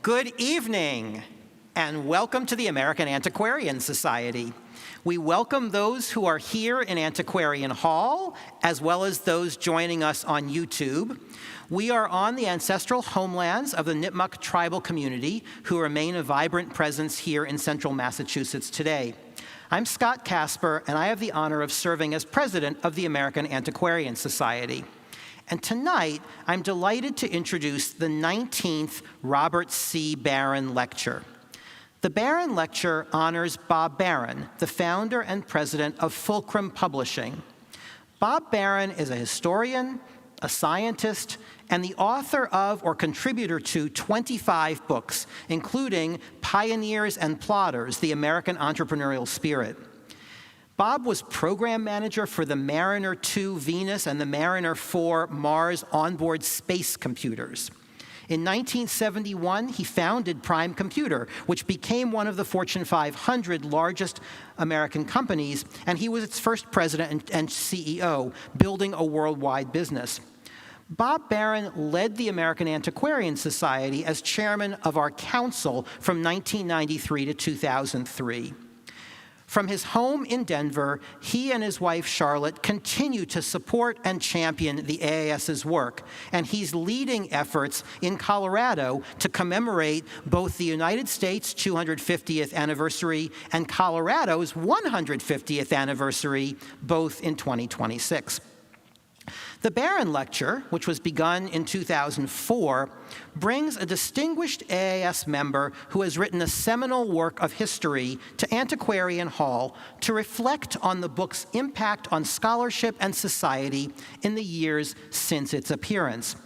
Good evening, and welcome to the American Antiquarian Society. We welcome those who are here in Antiquarian Hall, as well as those joining us on YouTube. We are on the ancestral homelands of the Nipmuc tribal community, who remain a vibrant presence here in central Massachusetts today. I'm Scott Casper, and I have the honor of serving as president of the American Antiquarian Society. And tonight, I'm delighted to introduce the 19th Robert C. Barron Lecture. The Barron Lecture honors Bob Barron, the founder and president of Fulcrum Publishing. Bob Barron is a historian, a scientist, and the author of or contributor to 25 books, including Pioneers and Plotters, The American Entrepreneurial Spirit. Bob was program manager for the Mariner 2 Venus and the Mariner 4 Mars onboard space computers. In 1971, he founded Prime Computer, which became one of the Fortune 500 largest American companies, and he was its first president and CEO, building a worldwide business. Bob Barron led the American Antiquarian Society as chairman of our council from 1993 to 2003. From his home in Denver, he and his wife Charlotte continue to support and champion the AAS's work, and he's leading efforts in Colorado to commemorate both the United States' 250th anniversary and Colorado's 150th anniversary, both in 2026. The Barron Lecture, which was begun in 2004, brings a distinguished AAS member who has written a seminal work of history to Antiquarian Hall to reflect on the book's impact on scholarship and society in the years since its appearance.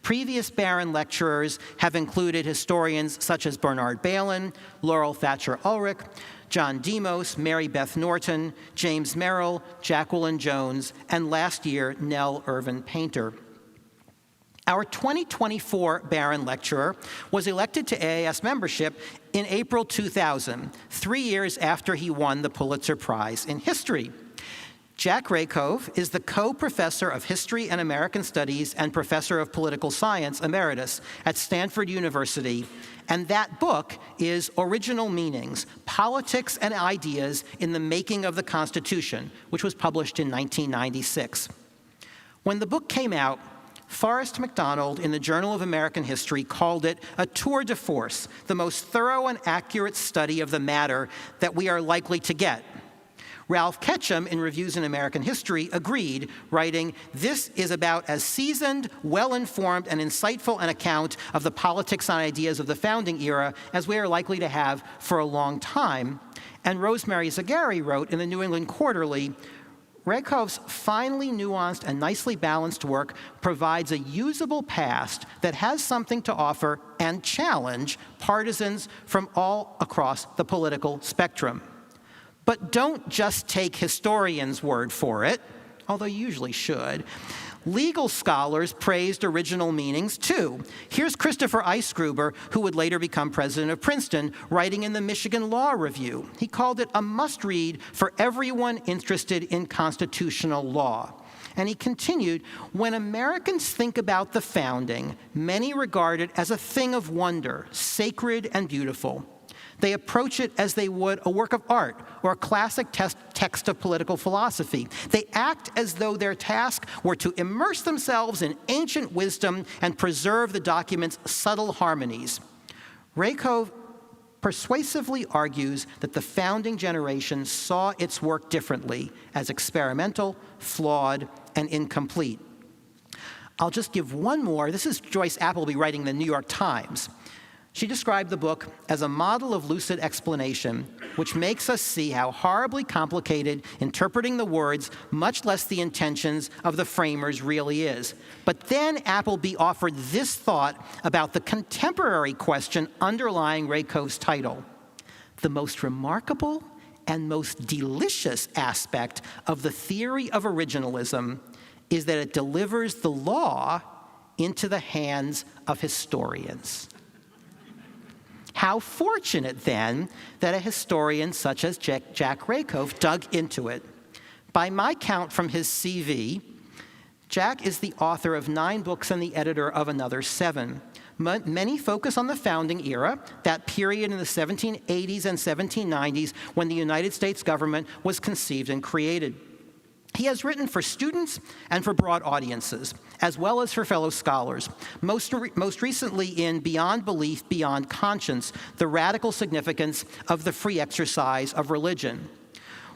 Previous Barron lecturers have included historians such as Bernard Balin, Laurel Thatcher Ulrich, John Demos, Mary Beth Norton, James Merrill, Jacqueline Jones, and last year, Nell Irvin Painter. Our 2024 Barron Lecturer was elected to AAS membership in April 2000, 3 years after he won the Pulitzer Prize in History. Jack Rakove is the co-professor of History and American Studies and professor of Political Science Emeritus at Stanford University, and that book is Original Meanings, Politics and Ideas in the Making of the Constitution, which was published in 1996. When the book came out, Forrest McDonald in the Journal of American History called it a tour de force, the most thorough and accurate study of the matter that we are likely to get. Ralph Ketchum, in Reviews in American History, agreed, writing, "This is about as seasoned, well-informed, and insightful an account of the politics and ideas of the founding era as we are likely to have for a long time." And Rosemary Zagari wrote in the New England Quarterly, "Rakove's finely nuanced and nicely balanced work provides a usable past that has something to offer and challenge partisans from all across the political spectrum. But don't just take historians' word for it, although you usually should. Legal scholars praised Original Meanings, too. Here's Christopher Eisgruber, who would later become president of Princeton, writing in the Michigan Law Review. He called it a must-read for everyone interested in constitutional law." And he continued, "When Americans think about the founding, many regard it as a thing of wonder, sacred and beautiful. They approach it as they would a work of art or a classic text of political philosophy. They act as though their task were to immerse themselves in ancient wisdom and preserve the document's subtle harmonies." Rakove persuasively argues that the founding generation saw its work differently, as experimental, flawed, and incomplete. I'll just give one more. This is Joyce Appleby writing in the New York Times. She described the book as a model of lucid explanation, which makes us see how horribly complicated interpreting the words, much less the intentions of the framers, really is. But then Appleby offered this thought about the contemporary question underlying Rakove's title. "The most remarkable and most delicious aspect of the theory of originalism is that it delivers the law into the hands of historians." How fortunate, then, that a historian such as Jack Rakove dug into it. By my count from his CV, Jack is the author of 9 books and the editor of another 7. Many focus on the founding era, that period in the 1780s and 1790s when the United States government was conceived and created. He has written for students and for broad audiences, as well as for fellow scholars, most recently in Beyond Belief, Beyond Conscience, The Radical Significance of the Free Exercise of Religion.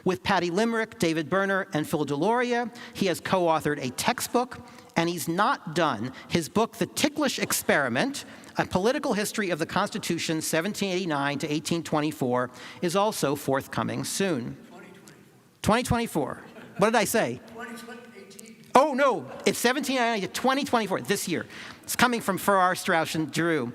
With Patty Limerick, David Berner, and Phil Deloria, he has co-authored a textbook, and he's not done. His book, The Ticklish Experiment, A Political History of the Constitution, 1789 to 1824, is also forthcoming soon. 2024. What did I say? 2018. Oh, no, it's 1799 to 2024, this year. It's coming from Farrar, Strauss, and Giroux.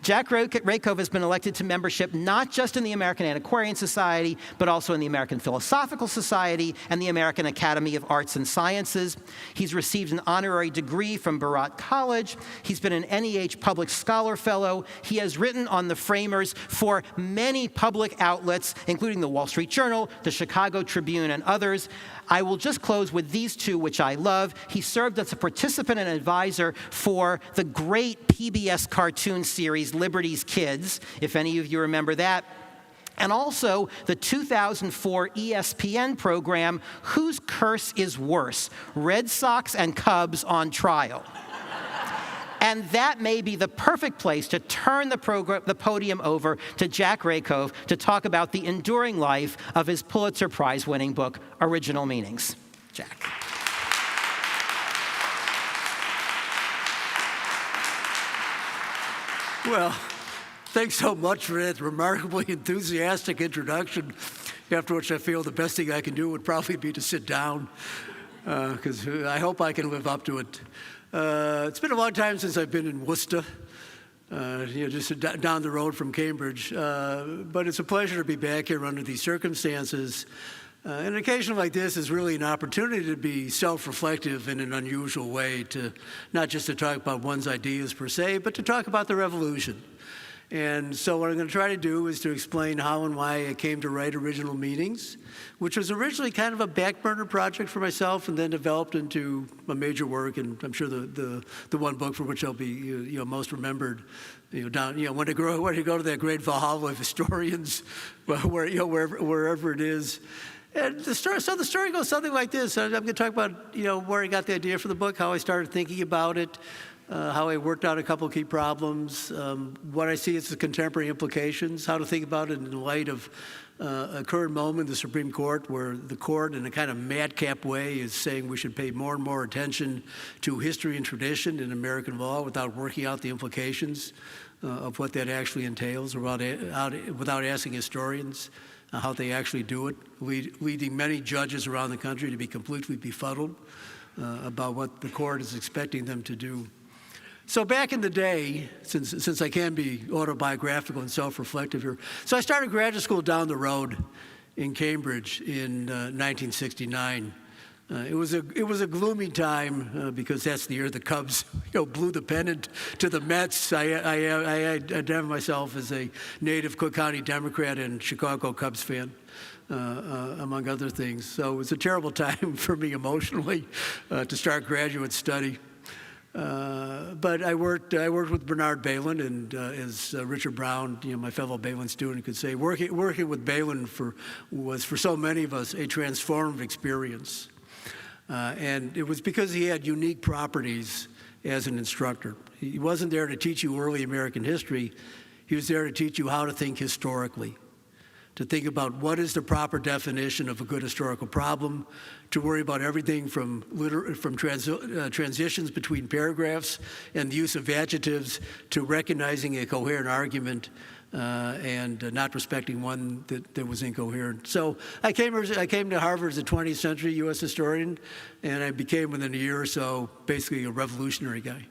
Jack Rakove has been elected to membership not just in the American Antiquarian Society, but also in the American Philosophical Society and the American Academy of Arts and Sciences. He's received an honorary degree from Barat College. He's been an NEH Public Scholar Fellow. He has written on the framers for many public outlets, including the Wall Street Journal, the Chicago Tribune, and others. I will just close with these two, which I love. He served as a participant and advisor for the great PBS cartoon series, Liberty's Kids, if any of you remember that. And also the 2004 ESPN program, Whose Curse is Worse? Red Sox and Cubs on Trial. And that may be the perfect place to turn the podium over to Jack Rakove to talk about the enduring life of his Pulitzer Prize-winning book, Original Meanings. Jack. Well, thanks so much for that remarkably enthusiastic introduction, after which I feel the best thing I can do would probably be to sit down, because I hope I can live up to it. It's been a long time since I've been in Worcester, just down the road from Cambridge. But it's a pleasure to be back here under these circumstances. And an occasion like this is really an opportunity to be self-reflective in an unusual way, to not just to talk about one's ideas per se, but to talk about the revolution. And so what I'm going to try to do is to explain how and why I came to write Original Meanings, which was originally kind of a back burner project for myself and then developed into a major work, and I'm sure the one book for which I'll be most remembered, when you go to that great Valhalla of historians, wherever it is. And the story goes something like this. I'm going to talk about where I got the idea for the book, how I started thinking about it, how I worked out a couple of key problems, what I see as the contemporary implications, how to think about it in light of a current moment in the Supreme Court, where the court, in a kind of madcap way, is saying we should pay more and more attention to history and tradition in American law without working out the implications of what that actually entails, without asking historians how they actually do it, leading many judges around the country to be completely befuddled about what the court is expecting them to do. So back in the day, since I can be autobiographical and self-reflective here, so I started graduate school down the road in Cambridge in 1969. It was a gloomy time because that's the year the Cubs blew the pennant to the Mets. I identify myself as a native Cook County Democrat and Chicago Cubs fan, among other things. So it was a terrible time for me emotionally to start graduate study. But I worked with Bernard Balin, and as Richard Brown, my fellow Balin student, could say, working with Balin was for so many of us a transformative experience. And it was because he had unique properties as an instructor. He wasn't there to teach you early American history. He was there to teach you how to think historically, to think about what is the proper definition of a good historical problem, to worry about everything from transitions between paragraphs and the use of adjectives, to recognizing a coherent argument and not respecting one that was incoherent. So I came to Harvard as a 20th century U.S. historian, and I became, within a year or so, basically a revolutionary guy.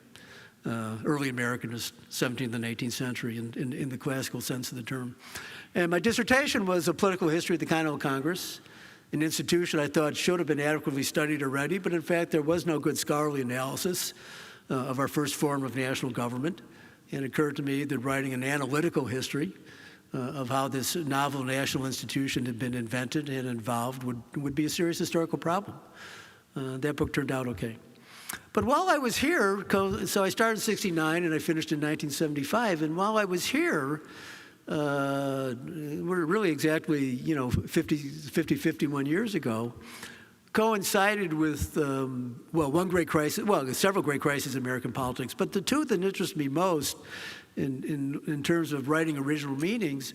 Early Americanist, 17th and 18th century in the classical sense of the term. And my dissertation was a political history of the Continental Congress, an institution I thought should have been adequately studied already, but in fact there was no good scholarly analysis of our first form of national government. And it occurred to me that writing an analytical history of how this novel national institution had been invented and involved would be a serious historical problem. That book turned out okay. But while I was here, so I started in 69 and I finished in 1975, and while I was here, we're really exactly, 51 years ago, coincided with, one great crisis, several great crises in American politics, but the two that interest me most in terms of writing original meanings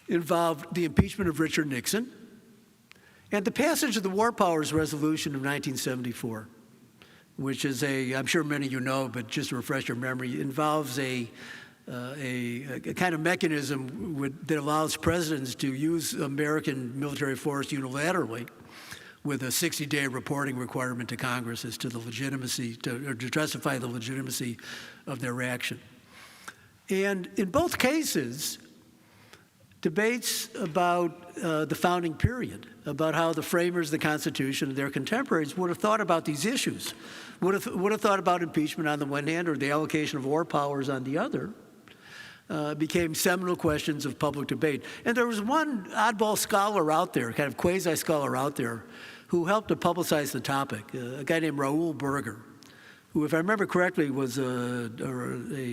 involved the impeachment of Richard Nixon and the passage of the War Powers Resolution of 1974, which is I'm sure many of you know, but just to refresh your memory, involves a kind of mechanism that allows presidents to use American military force unilaterally with a 60-day reporting requirement to Congress as to the legitimacy, or to justify the legitimacy of their action. And in both cases, debates about the founding period, about how the framers of the Constitution and their contemporaries would have thought about these issues, would have thought about impeachment on the one hand or the allocation of war powers on the other, became seminal questions of public debate. And there was one oddball scholar out there, kind of quasi-scholar out there, who helped to publicize the topic, a guy named Raoul Berger, who, if I remember correctly, was a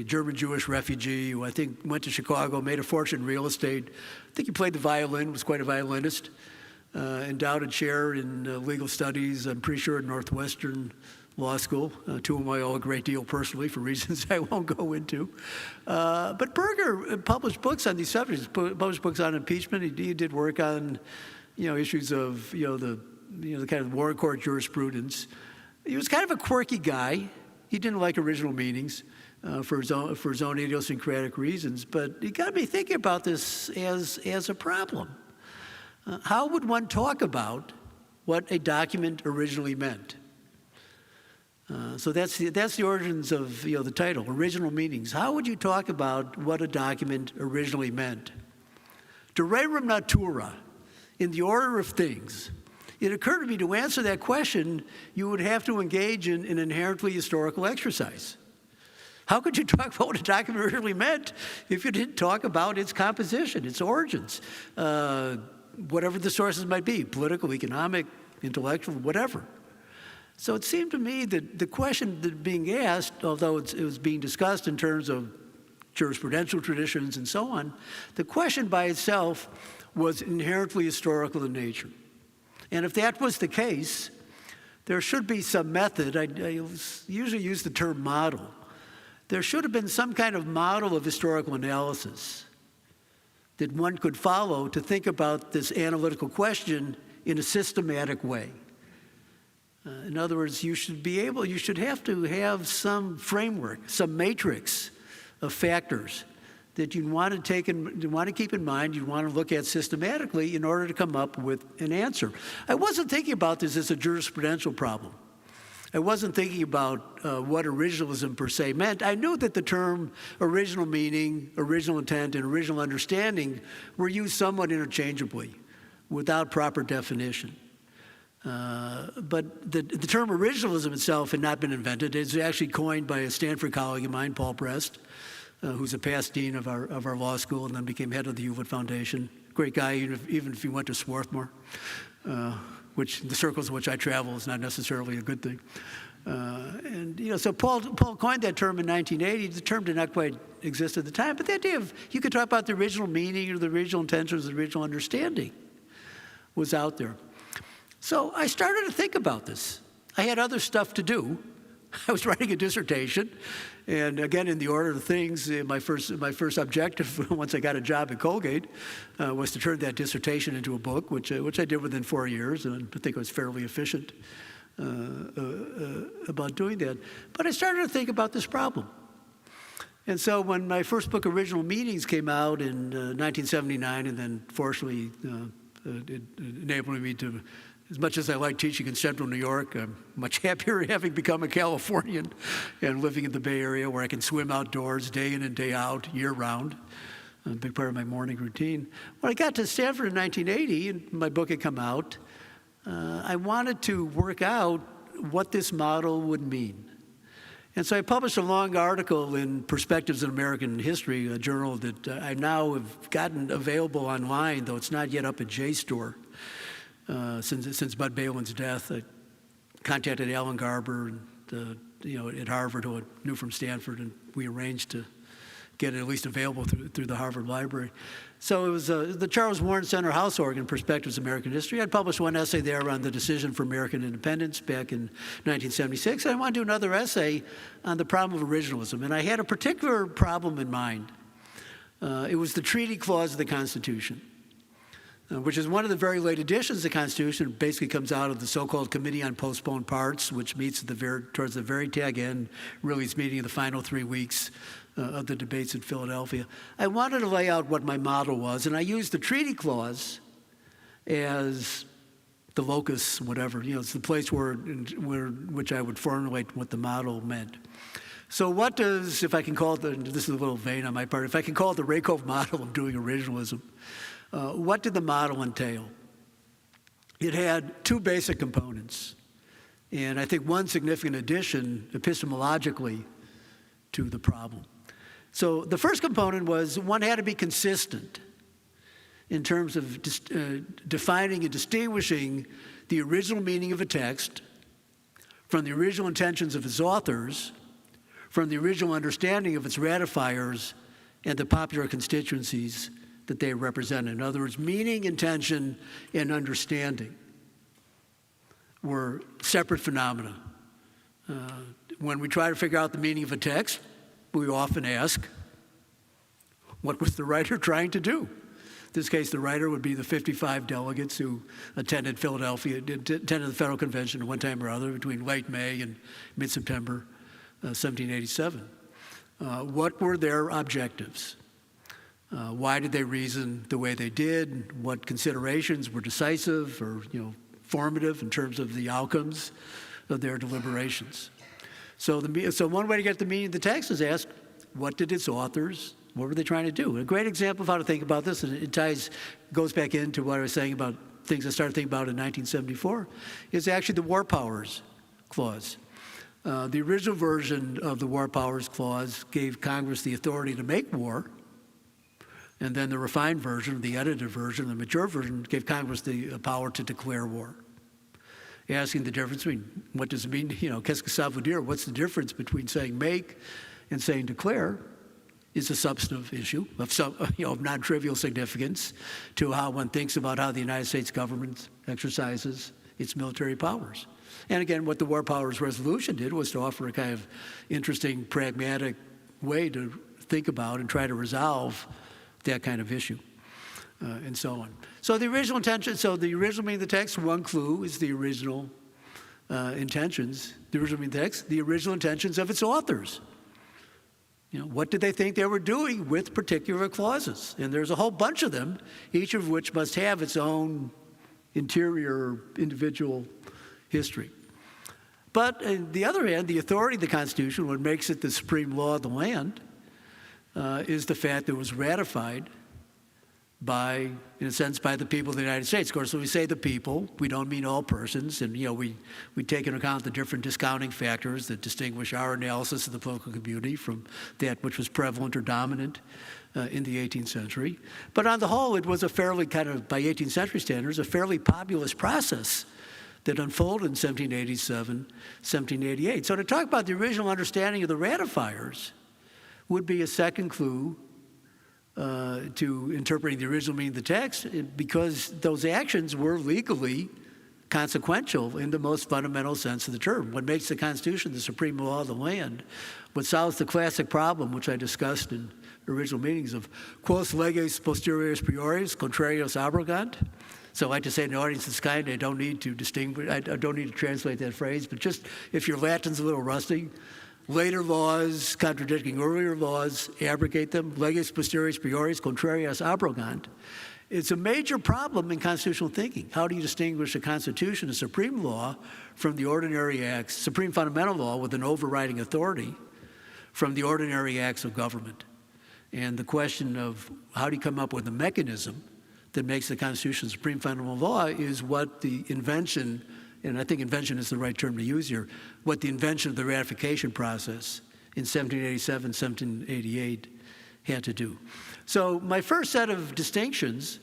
German Jewish refugee who I think went to Chicago, made a fortune in real estate. I think he played the violin, was quite a violinist, endowed a chair in legal studies, I'm pretty sure at Northwestern Law School, to whom I owe a great deal personally for reasons I won't go into. But Berger published books on these subjects, published books on impeachment. He did work on, issues of, the kind of war court jurisprudence. He was kind of a quirky guy. He didn't like original meanings for his own idiosyncratic reasons, but he got me thinking about this as a problem. How would one talk about what a document originally meant? So that's the origins of the title, original meanings. How would you talk about what a document originally meant? De rerum natura, in the order of things. It occurred to me to answer that question, you would have to engage in an inherently historical exercise. How could you talk about what a document really meant if you didn't talk about its composition, its origins, whatever the sources might be, political, economic, intellectual, whatever? So it seemed to me that the question that being asked, although it was being discussed in terms of jurisprudential traditions and so on, the question by itself was inherently historical in nature. And if that was the case, there should be some method. I usually use the term model. There should have been some kind of model of historical analysis that one could follow to think about this analytical question in a systematic way. In other words, you should have to have some framework, some matrix of factors that you want to keep in mind, you want to look at systematically in order to come up with an answer. I wasn't thinking about this as a jurisprudential problem. I wasn't thinking about what originalism per se meant. I knew that the term original meaning, original intent, and original understanding were used somewhat interchangeably without proper definition. But the term originalism itself had not been invented. It's actually coined by a Stanford colleague of mine, Paul Prest, who's a past dean of our law school and then became head of the Hewlett Foundation. Great guy, even if he went to Swarthmore, which in the circles in which I travel is not necessarily a good thing. So Paul coined that term in 1980. The term did not quite exist at the time, but the idea of you could talk about the original meaning or the original intention or the original understanding was out there. So I started to think about this. I had other stuff to do. I was writing a dissertation, and again, in the order of things, my first objective once I got a job at Colgate was to turn that dissertation into a book, which I did within 4 years, and I think I was fairly efficient about doing that. But I started to think about this problem. And so when my first book, Original Meanings, came out in 1979, and then fortunately it enabled me to, as much as I like teaching in central New York, I'm much happier having become a Californian and living in the Bay Area where I can swim outdoors day in and day out, year-round. A big part of my morning routine. When I got to Stanford in 1980 and my book had come out, I wanted to work out what this model would mean. And so I published a long article in Perspectives in American History, a journal that I now have gotten available online, though it's not yet up at JSTOR. Since Bud Balin's death, I contacted Alan Garber and at Harvard, who I knew from Stanford, and we arranged to get it at least available through the Harvard Library. So it was the Charles Warren Center House Organ, Perspectives of American History. I'd published one essay there on the decision for American independence back in 1976. And I wanted to do another essay on the problem of originalism. And I had a particular problem in mind. It was the treaty clause of the Constitution, which is one of the very late additions of the Constitution. It basically comes out of the so-called Committee on Postponed Parts, which meets towards the very tag end, really it's meeting in the final 3 weeks of the debates in Philadelphia. I wanted to lay out what my model was, and I used the treaty clause as the locus, whatever. It's the place which I would formulate what the model meant. So what does, if I can call it, this is a little vain on my part, if I can call it the Rakove model of doing originalism, what did the model entail? It had two basic components, and I think one significant addition epistemologically to the problem. So the first component was one had to be consistent in terms of defining and distinguishing the original meaning of a text from the original intentions of its authors, from the original understanding of its ratifiers and the popular constituencies that they represent. In other words, meaning, intention, and understanding were separate phenomena. When we try to figure out the meaning of a text, we often ask, what was the writer trying to do? In this case, the writer would be the 55 delegates who attended the Federal Convention at one time or other between late May and mid-September 1787. What were their objectives? Why did they reason the way they did? What considerations were decisive or formative in terms of the outcomes of their deliberations? So one way to get the meaning of the text is ask, what did its authors, what were they trying to do? A great example of how to think about this, and it goes back into what I was saying about things I started thinking about in 1974, is actually the War Powers Clause. The original version of the War Powers Clause gave Congress the authority to make war, and then the refined version, the edited version, the mature version, gave Congress the power to declare war. Asking the difference between, what does it mean, qu'est-ce que ça veut dire? What's the difference between saying make and saying declare is a substantive issue of non-trivial significance to how one thinks about how the United States government exercises its military powers. And again, what the War Powers Resolution did was to offer a kind of interesting, pragmatic way to think about and try to resolve that kind of issue. And so on. So the original intention, the original meaning of the text, one clue is the original intentions. The original meaning of the text, the original intentions of its authors. What did they think they were doing with particular clauses? And there's a whole bunch of them, each of which must have its own interior, individual history. But on the other hand, the authority of the Constitution, what makes it the supreme law of the land, is the fact that it was ratified by, in a sense, by the people of the United States. Of course, when we say the people, we don't mean all persons, and we take into account the different discounting factors that distinguish our analysis of the political community from that which was prevalent or dominant in the 18th century. But on the whole, it was a fairly by 18th century standards, a fairly populist process that unfolded in 1787, 1788. So to talk about the original understanding of the ratifiers would be a second clue to interpreting the original meaning of the text, because those actions were legally consequential in the most fundamental sense of the term. What makes the Constitution the supreme law of the land, what solves the classic problem, which I discussed in original meetings, of quos leges posteriores priores, contrarios abrogant. So I like to say in the audience this kind, I don't need to translate that phrase, but just if your Latin's a little rusty, later laws contradicting earlier laws, abrogate them. Leges posteriores priores, contrarios abrogant. It's a major problem in constitutional thinking. How do you distinguish a constitution, a supreme law, from the ordinary acts, supreme fundamental law with an overriding authority, from the ordinary acts of government? And the question of how do you come up with a mechanism that makes the Constitution supreme fundamental law is what the invention, and I think invention is the right term to use here, what the invention of the ratification process in 1787, 1788 had to do. So my first set of distinctions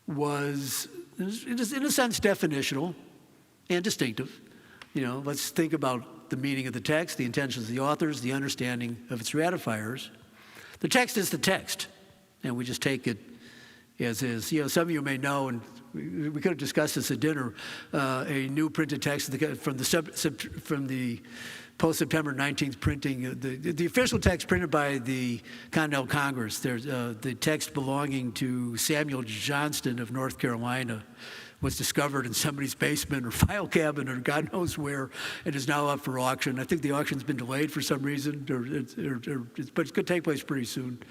was, in a sense, definitional and distinctive. Let's think about about the meaning of the text, the intentions of the authors, the understanding of its ratifiers. The text is the text, and we just take it as is. Some of you may know, and we could have discussed this at dinner, a new printed text from the post-September 19th printing, the official text printed by the Continental Congress. There's the text belonging to Samuel Johnston of North Carolina was discovered in somebody's basement or file cabinet or God knows where, and is now up for auction. I think the auction's been delayed for some reason, but it's going to take place pretty soon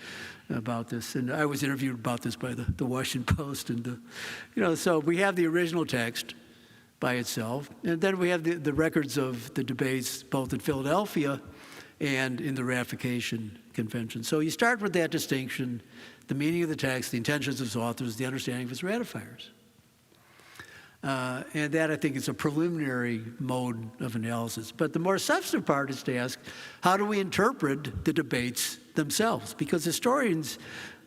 about this. And I was interviewed about this by the Washington Post, and so we have the original text by itself, and then we have the records of the debates both in Philadelphia and in the ratification convention. So you start with that distinction, the meaning of the text, the intentions of its authors, the understanding of its ratifiers. And that, I think, is a preliminary mode of analysis. But the more substantive part is to ask, how do we interpret the debates themselves? Because historians,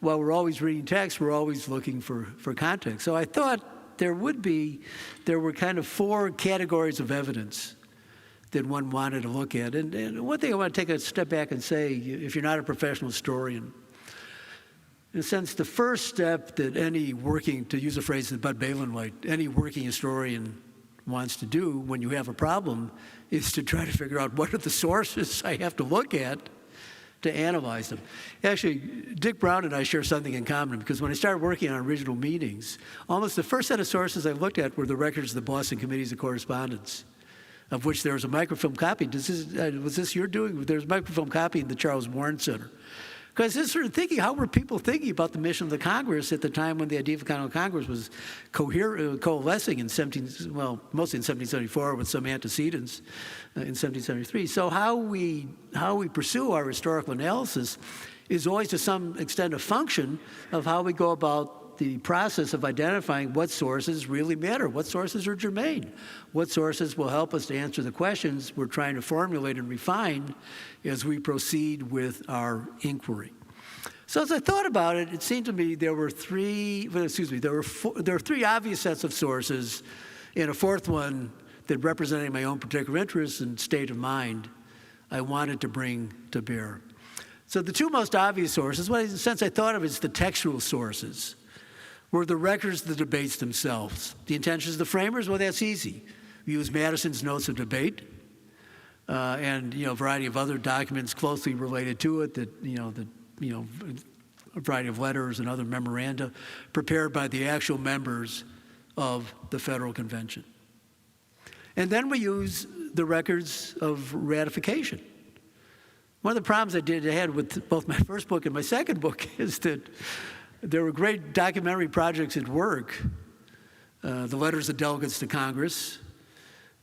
while we're always reading text, we're always looking for context. So I thought there were kind of four categories of evidence that one wanted to look at. And one thing I want to take a step back and say, if you're not a professional historian, in a sense, the first step that any working, to use a phrase that Bud Balin liked, any working historian wants to do when you have a problem is to try to figure out what are the sources I have to look at to analyze them. Actually, Dick Brown and I share something in common, because when I started working on original meetings, almost the first set of sources I looked at were the records of the Boston Committees of Correspondence, of which there was a microfilm copy. Was this your doing? There was a microfilm copy in the Charles Warren Center. Because this sort of thinking, how were people thinking about the mission of the Congress at the time when the idea of Continental Congress was coalescing in mostly in 1774 with some antecedents in 1773. So how we pursue our historical analysis is always to some extent a function of how we go about the process of identifying what sources really matter, what sources are germane, what sources will help us to answer the questions we're trying to formulate and refine as we proceed with our inquiry. So as I thought about it, it seemed to me there were three obvious sets of sources, and a fourth one that represented my own particular interests and state of mind I wanted to bring to bear. So the two most obvious sources, well, in a sense I thought of as the textual sources, were the records of the debates themselves. The intentions of the framers, well, that's easy. We use Madison's notes of debate, and a variety of other documents closely related to it, a variety of letters and other memoranda prepared by the actual members of the Federal Convention. And then we use the records of ratification. One of the problems I had with both my first book and my second book is that there were great documentary projects at work, the letters of delegates to Congress,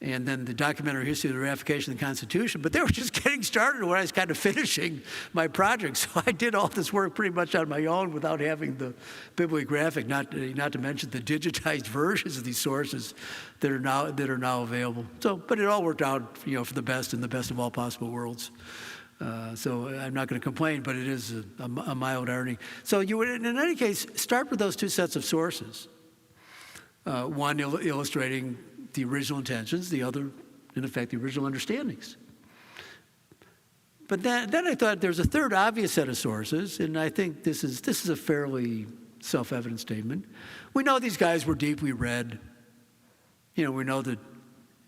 and then the documentary history of the ratification of the Constitution, but they were just getting started when I was kind of finishing my project. So I did all this work pretty much on my own without having the bibliographic, not to mention the digitized versions of these sources that are now available. So, but it all worked out, for the best in the best of all possible worlds. So I'm not going to complain, but it is a mild irony. So you would, in any case, start with those two sets of sources. One illustrating the original intentions, the other, in effect, the original understandings. But then I thought there's a third obvious set of sources, and I think this is a fairly self-evident statement. We know these guys were deeply read. We know that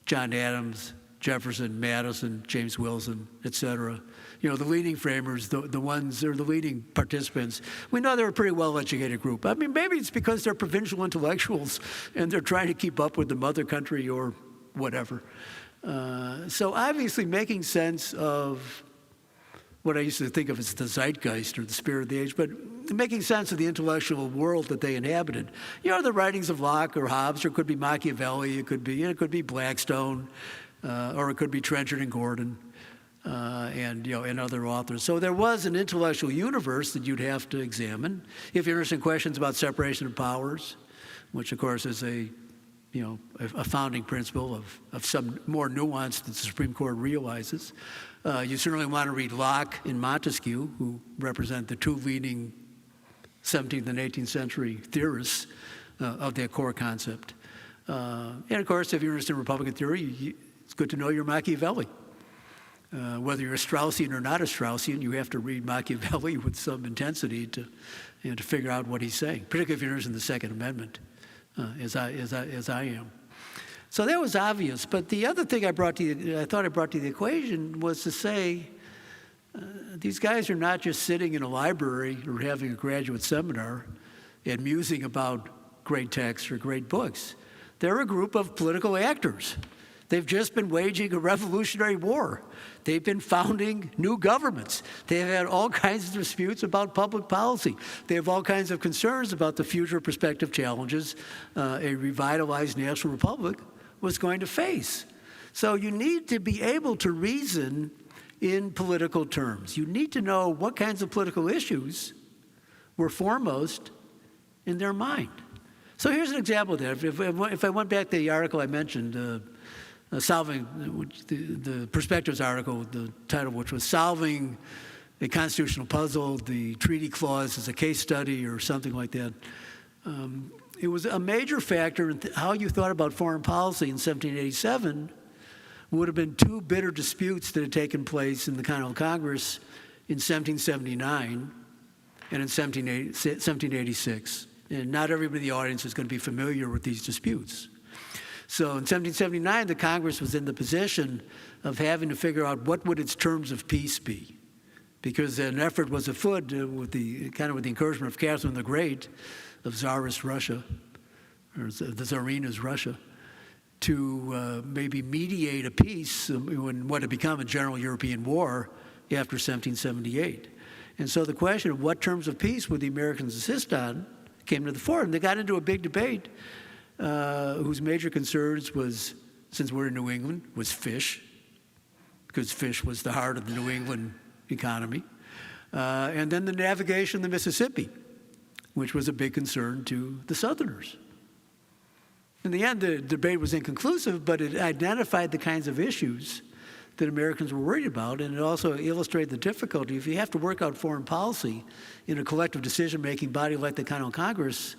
John Adams, Jefferson, Madison, James Wilson, et cetera, the leading framers, the leading participants, we know they're a pretty well-educated group. I mean, maybe it's because they're provincial intellectuals and they're trying to keep up with the mother country or whatever. So obviously making sense of what I used to think of as the zeitgeist or the spirit of the age, but making sense of the intellectual world that they inhabited. The writings of Locke or Hobbes, or it could be Machiavelli, it could be Blackstone, or it could be Trenchard and Gordon, and other authors. So there was an intellectual universe that you'd have to examine. If you're interested in questions about separation of powers, which of course is a founding principle of some more nuance that the Supreme Court realizes, you certainly want to read Locke and Montesquieu, who represent the two leading 17th and 18th century theorists of that core concept. And of course, if you're interested in Republican theory, it's good to know your Machiavelli. Whether you're a Straussian or not a Straussian, you have to read Machiavelli with some intensity to figure out what he's saying, particularly if you're interested in the Second Amendment, as I am. So that was obvious. But the other thing I thought I brought to the equation was to say, these guys are not just sitting in a library or having a graduate seminar and musing about great texts or great books. They're a group of political actors. They've just been waging a revolutionary war. They've been founding new governments. They've had all kinds of disputes about public policy. They have all kinds of concerns about the future prospective challenges a revitalized national republic was going to face. So you need to be able to reason in political terms. You need to know what kinds of political issues were foremost in their mind. So here's an example of that. If I went back to the article I mentioned, solving the Perspectives article, the title of which was Solving a Constitutional Puzzle, the Treaty Clause as a Case Study or something like that. It was a major factor in how you thought about foreign policy in 1787 would have been two bitter disputes that had taken place in the Continental Congress in 1779 and in 1786. And not everybody in the audience is going to be familiar with these disputes. So in 1779, the Congress was in the position of having to figure out what would its terms of peace be, because an effort was afoot with the encouragement of Catherine the Great of Tsarist Russia, or the Tsarina's Russia, to maybe mediate a peace in what had become a general European war after 1778. And so the question of what terms of peace would the Americans insist on came to the fore, and they got into a big debate whose major concerns was, since we're in New England, was fish, because fish was the heart of the New England economy, and then the navigation of the Mississippi, which was a big concern to the Southerners. In the end, the debate was inconclusive, but it identified the kinds of issues that Americans were worried about, and it also illustrated the difficulty. If you have to work out foreign policy in a collective decision-making body like the Continental Congress,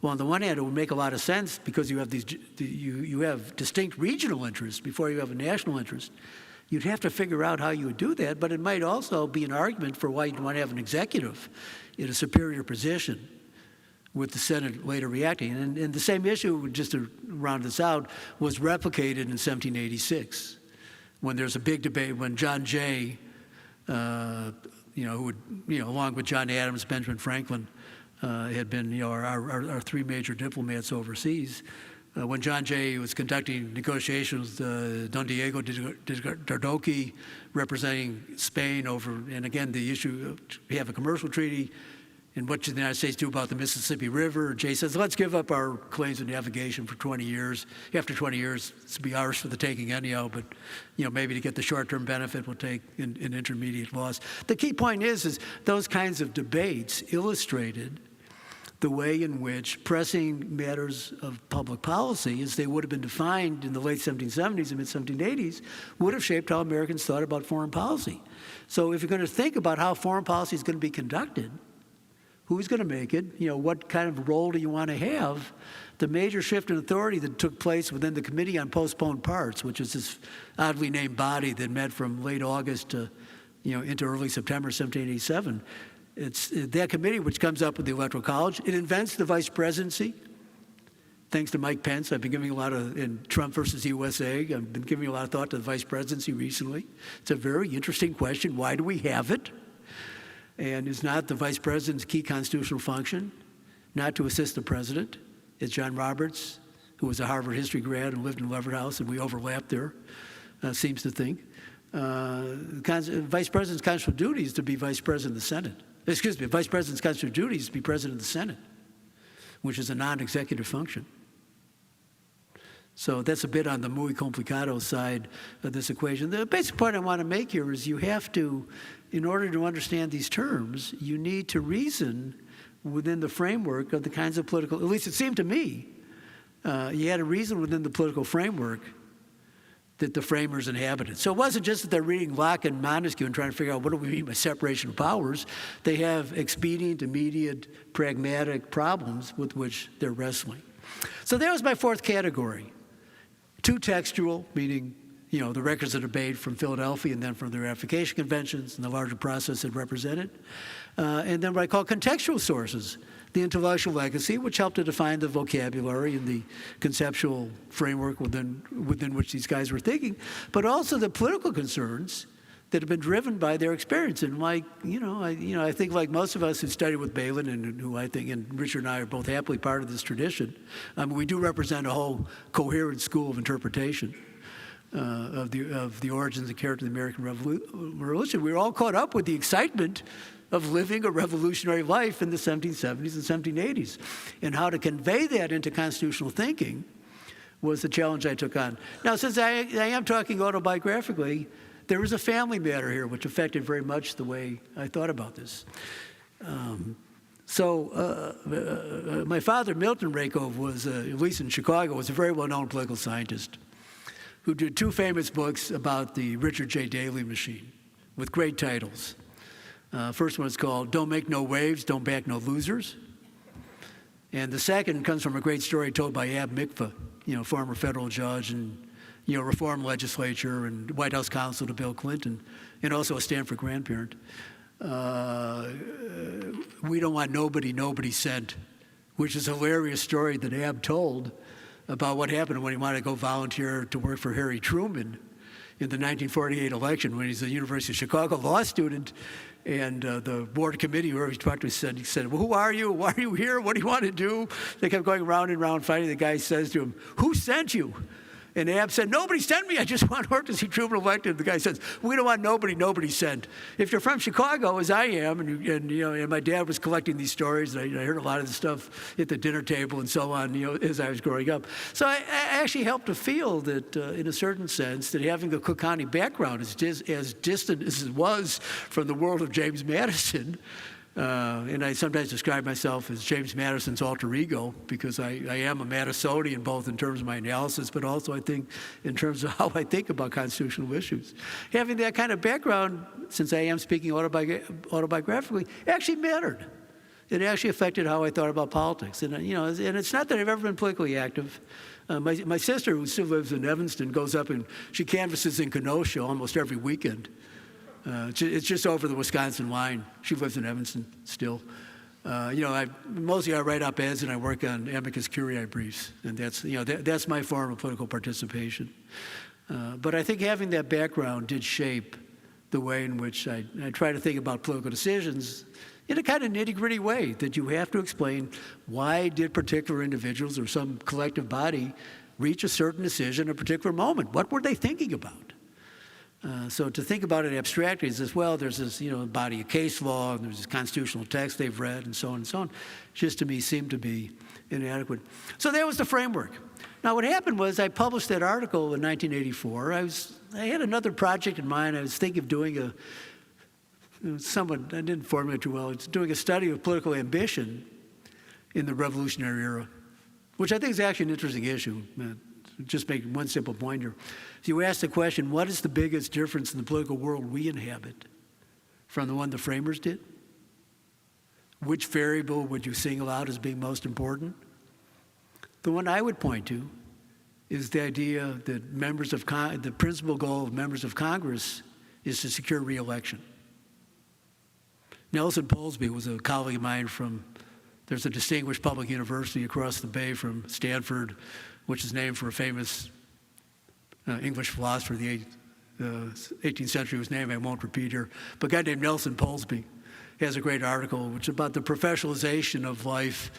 well, on the one hand, it would make a lot of sense because you have you have distinct regional interests before you have a national interest. You'd have to figure out how you would do that, but it might also be an argument for why you'd want to have an executive in a superior position with the Senate later reacting. And the same issue, just to round this out, was replicated in 1786 when there's a big debate, when John Jay, who would, along with John Adams, Benjamin Franklin, had been, our three major diplomats overseas. When John Jay was conducting negotiations with Don Diego Dardoque, representing Spain over, and again, the issue, we have a commercial treaty, and what should the United States do about the Mississippi River? Jay says, let's give up our claims of navigation for 20 years. After 20 years, it's to be ours for the taking anyhow, but maybe to get the short-term benefit, we'll take an intermediate loss. The key point is those kinds of debates illustrated the way in which pressing matters of public policy, as they would have been defined in the late 1770s and mid-1780s, would have shaped how Americans thought about foreign policy. So if you're going to think about how foreign policy is going to be conducted, who's going to make it, what kind of role do you want to have, the major shift in authority that took place within the Committee on Postponed Parts, which is this oddly named body that met from late August to, into early September 1787, it's that committee which comes up with the Electoral College. It invents the vice presidency. Thanks to Mike Pence, I've been giving a lot of, in Trump versus USA, I've been giving a lot of thought to the vice presidency recently. It's a very interesting question. Why do we have it? And is not the vice president's key constitutional function not to assist the president? It's John Roberts, who was a Harvard history grad and lived in Leverett House, and we overlapped there, seems to think. Vice president's constitutional duty is to be vice president of the Senate. Vice president's constitutional duty is to be president of the Senate, which is a non-executive function. So that's a bit on the muy complicado side of this equation. The basic point I want to make here is you have to, in order to understand these terms, you need to reason within the framework of the kinds of political, at least it seemed to me, you had to reason within the political framework that the framers inhabited. So it wasn't just that they're reading Locke and Montesquieu and trying to figure out what do we mean by separation of powers. They have expedient, immediate, pragmatic problems with which they're wrestling. So that was my fourth category. Too textual, meaning the records of debate from Philadelphia and then from the ratification conventions and the larger process it represented. And then what I call contextual sources, the intellectual legacy, which helped to define the vocabulary and the conceptual framework within which these guys were thinking, but also the political concerns that have been driven by their experience. And I think like most of us who studied with Balin, and who I think, and Richard and I are both happily part of this tradition, we do represent a whole coherent school of interpretation of the origins and character of the American Revolution. We were all caught up with the excitement of living a revolutionary life in the 1770s and 1780s. And how to convey that into constitutional thinking was the challenge I took on. Now, since I am talking autobiographically, there was a family matter here which affected very much the way I thought about this. My father, Milton Rakove, was, at least in Chicago, was a very well-known political scientist who did two famous books about the Richard J. Daley machine with great titles. First one is called Don't Make No Waves, Don't Back No Losers. And the second comes from a great story told by Ab Mikva, former federal judge and reform legislature and White House counsel to Bill Clinton, and also a Stanford grandparent. We don't want nobody sent, which is a hilarious story that Ab told about what happened when he wanted to go volunteer to work for Harry Truman in the 1948 election when he's a University of Chicago law student. And the board committee, whoever he talked to, he said, well, who are you? Why are you here? What do you want to do? They kept going round and round. Finally, the guy says to him, who sent you? And Ab said, nobody sent me. I just want to work to see Truman elected. The guy says, we don't want nobody sent. If you're from Chicago, as I am, and my dad was collecting these stories, and I heard a lot of the stuff at the dinner table and so on, as I was growing up. So I actually helped to feel that, in a certain sense, that having a Cook County background, as distant as it was from the world of James Madison, and I sometimes describe myself as James Madison's alter ego because I am a Madisonian, both in terms of my analysis, but also I think in terms of how I think about constitutional issues. Having that kind of background, since I am speaking autobiographically, actually mattered. It actually affected how I thought about politics. And and it's not that I've ever been politically active. My sister, who still lives in Evanston, goes up and she canvasses in Kenosha almost every weekend. It's just over the Wisconsin line. She lives in Evanston still. Mostly I write op-eds and I work on amicus curiae briefs, and that's my form of political participation. But I think having that background did shape the way in which I try to think about political decisions in a kind of nitty-gritty way, that you have to explain why did particular individuals or some collective body reach a certain decision at a particular moment. What were they thinking about? So to think about it abstractly is as well, there's this body of case law, and there's this constitutional text they've read, and so on and so on, just to me seemed to be inadequate. So that was the framework. Now what happened was I published that article in 1984. I had another project in mind. I was thinking of doing I didn't formulate too well, it's doing a study of political ambition in the Revolutionary era, which I think is actually an interesting issue. Just make one simple point here. So you ask the question, what is the biggest difference in the political world we inhabit from the one the framers did? Which variable would you single out as being most important? The one I would point to is the idea that the principal goal of members of Congress is to secure re-election. Nelson Polsby was a colleague of mine there's a distinguished public university across the bay from Stanford, which is named for a famous English philosopher of the 18th century whose name I won't repeat here, but a guy named Nelson Polsby has a great article which is about the professionalization of life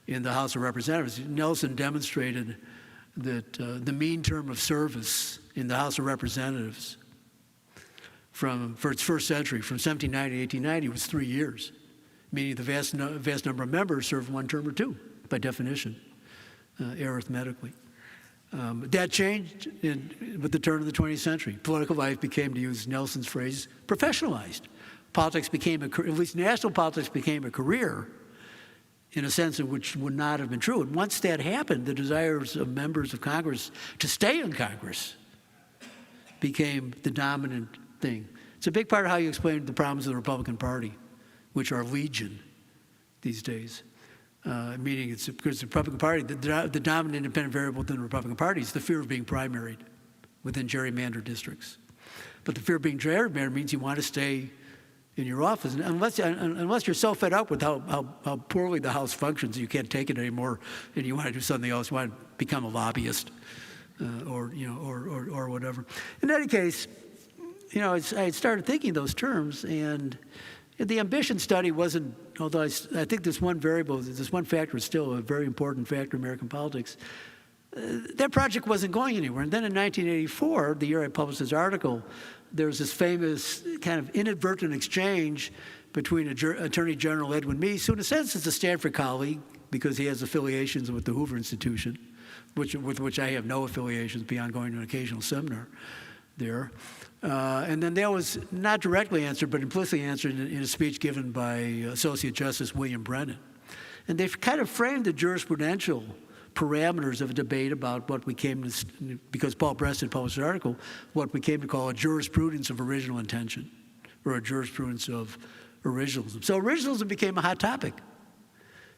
in the House of Representatives. Nelson demonstrated that the mean term of service in the House of Representatives for its first century, from 1790 to 1890, was 3 years, meaning the vast number of members served one term or two, by definition, arithmetically. That changed with the turn of the 20th century. Political life became, to use Nelson's phrase, professionalized. Politics became, at least national politics became a career in a sense in which would not have been true. And once that happened, the desires of members of Congress to stay in Congress became the dominant thing. It's a big part of how you explain the problems of the Republican Party, which are legion these days. Meaning it's because the Republican Party, the dominant independent variable within the Republican Party is the fear of being primaried. within gerrymandered districts. But the fear of being gerrymandered means you want to stay in your office. And unless you're so fed up with how poorly the House functions, you can't take it anymore, and you want to do something else, you want to become a lobbyist or whatever. In any case, I started thinking those terms, and the ambition study wasn't, although I think this one factor is still a very important factor in American politics. That project wasn't going anywhere. And then in 1984, the year I published this article, there was this famous kind of inadvertent exchange between Attorney General Edwin Meese, who in a sense is a Stanford colleague because he has affiliations with the Hoover Institution, with which I have no affiliations beyond going to an occasional seminar there. And then that was not directly answered, but implicitly answered in a speech given by Associate Justice William Brennan. And they've kind of framed the jurisprudential parameters of a debate about what we came to, because Paul Breslin published an article, what we came to call a jurisprudence of original intention, or a jurisprudence of originalism. So originalism became a hot topic.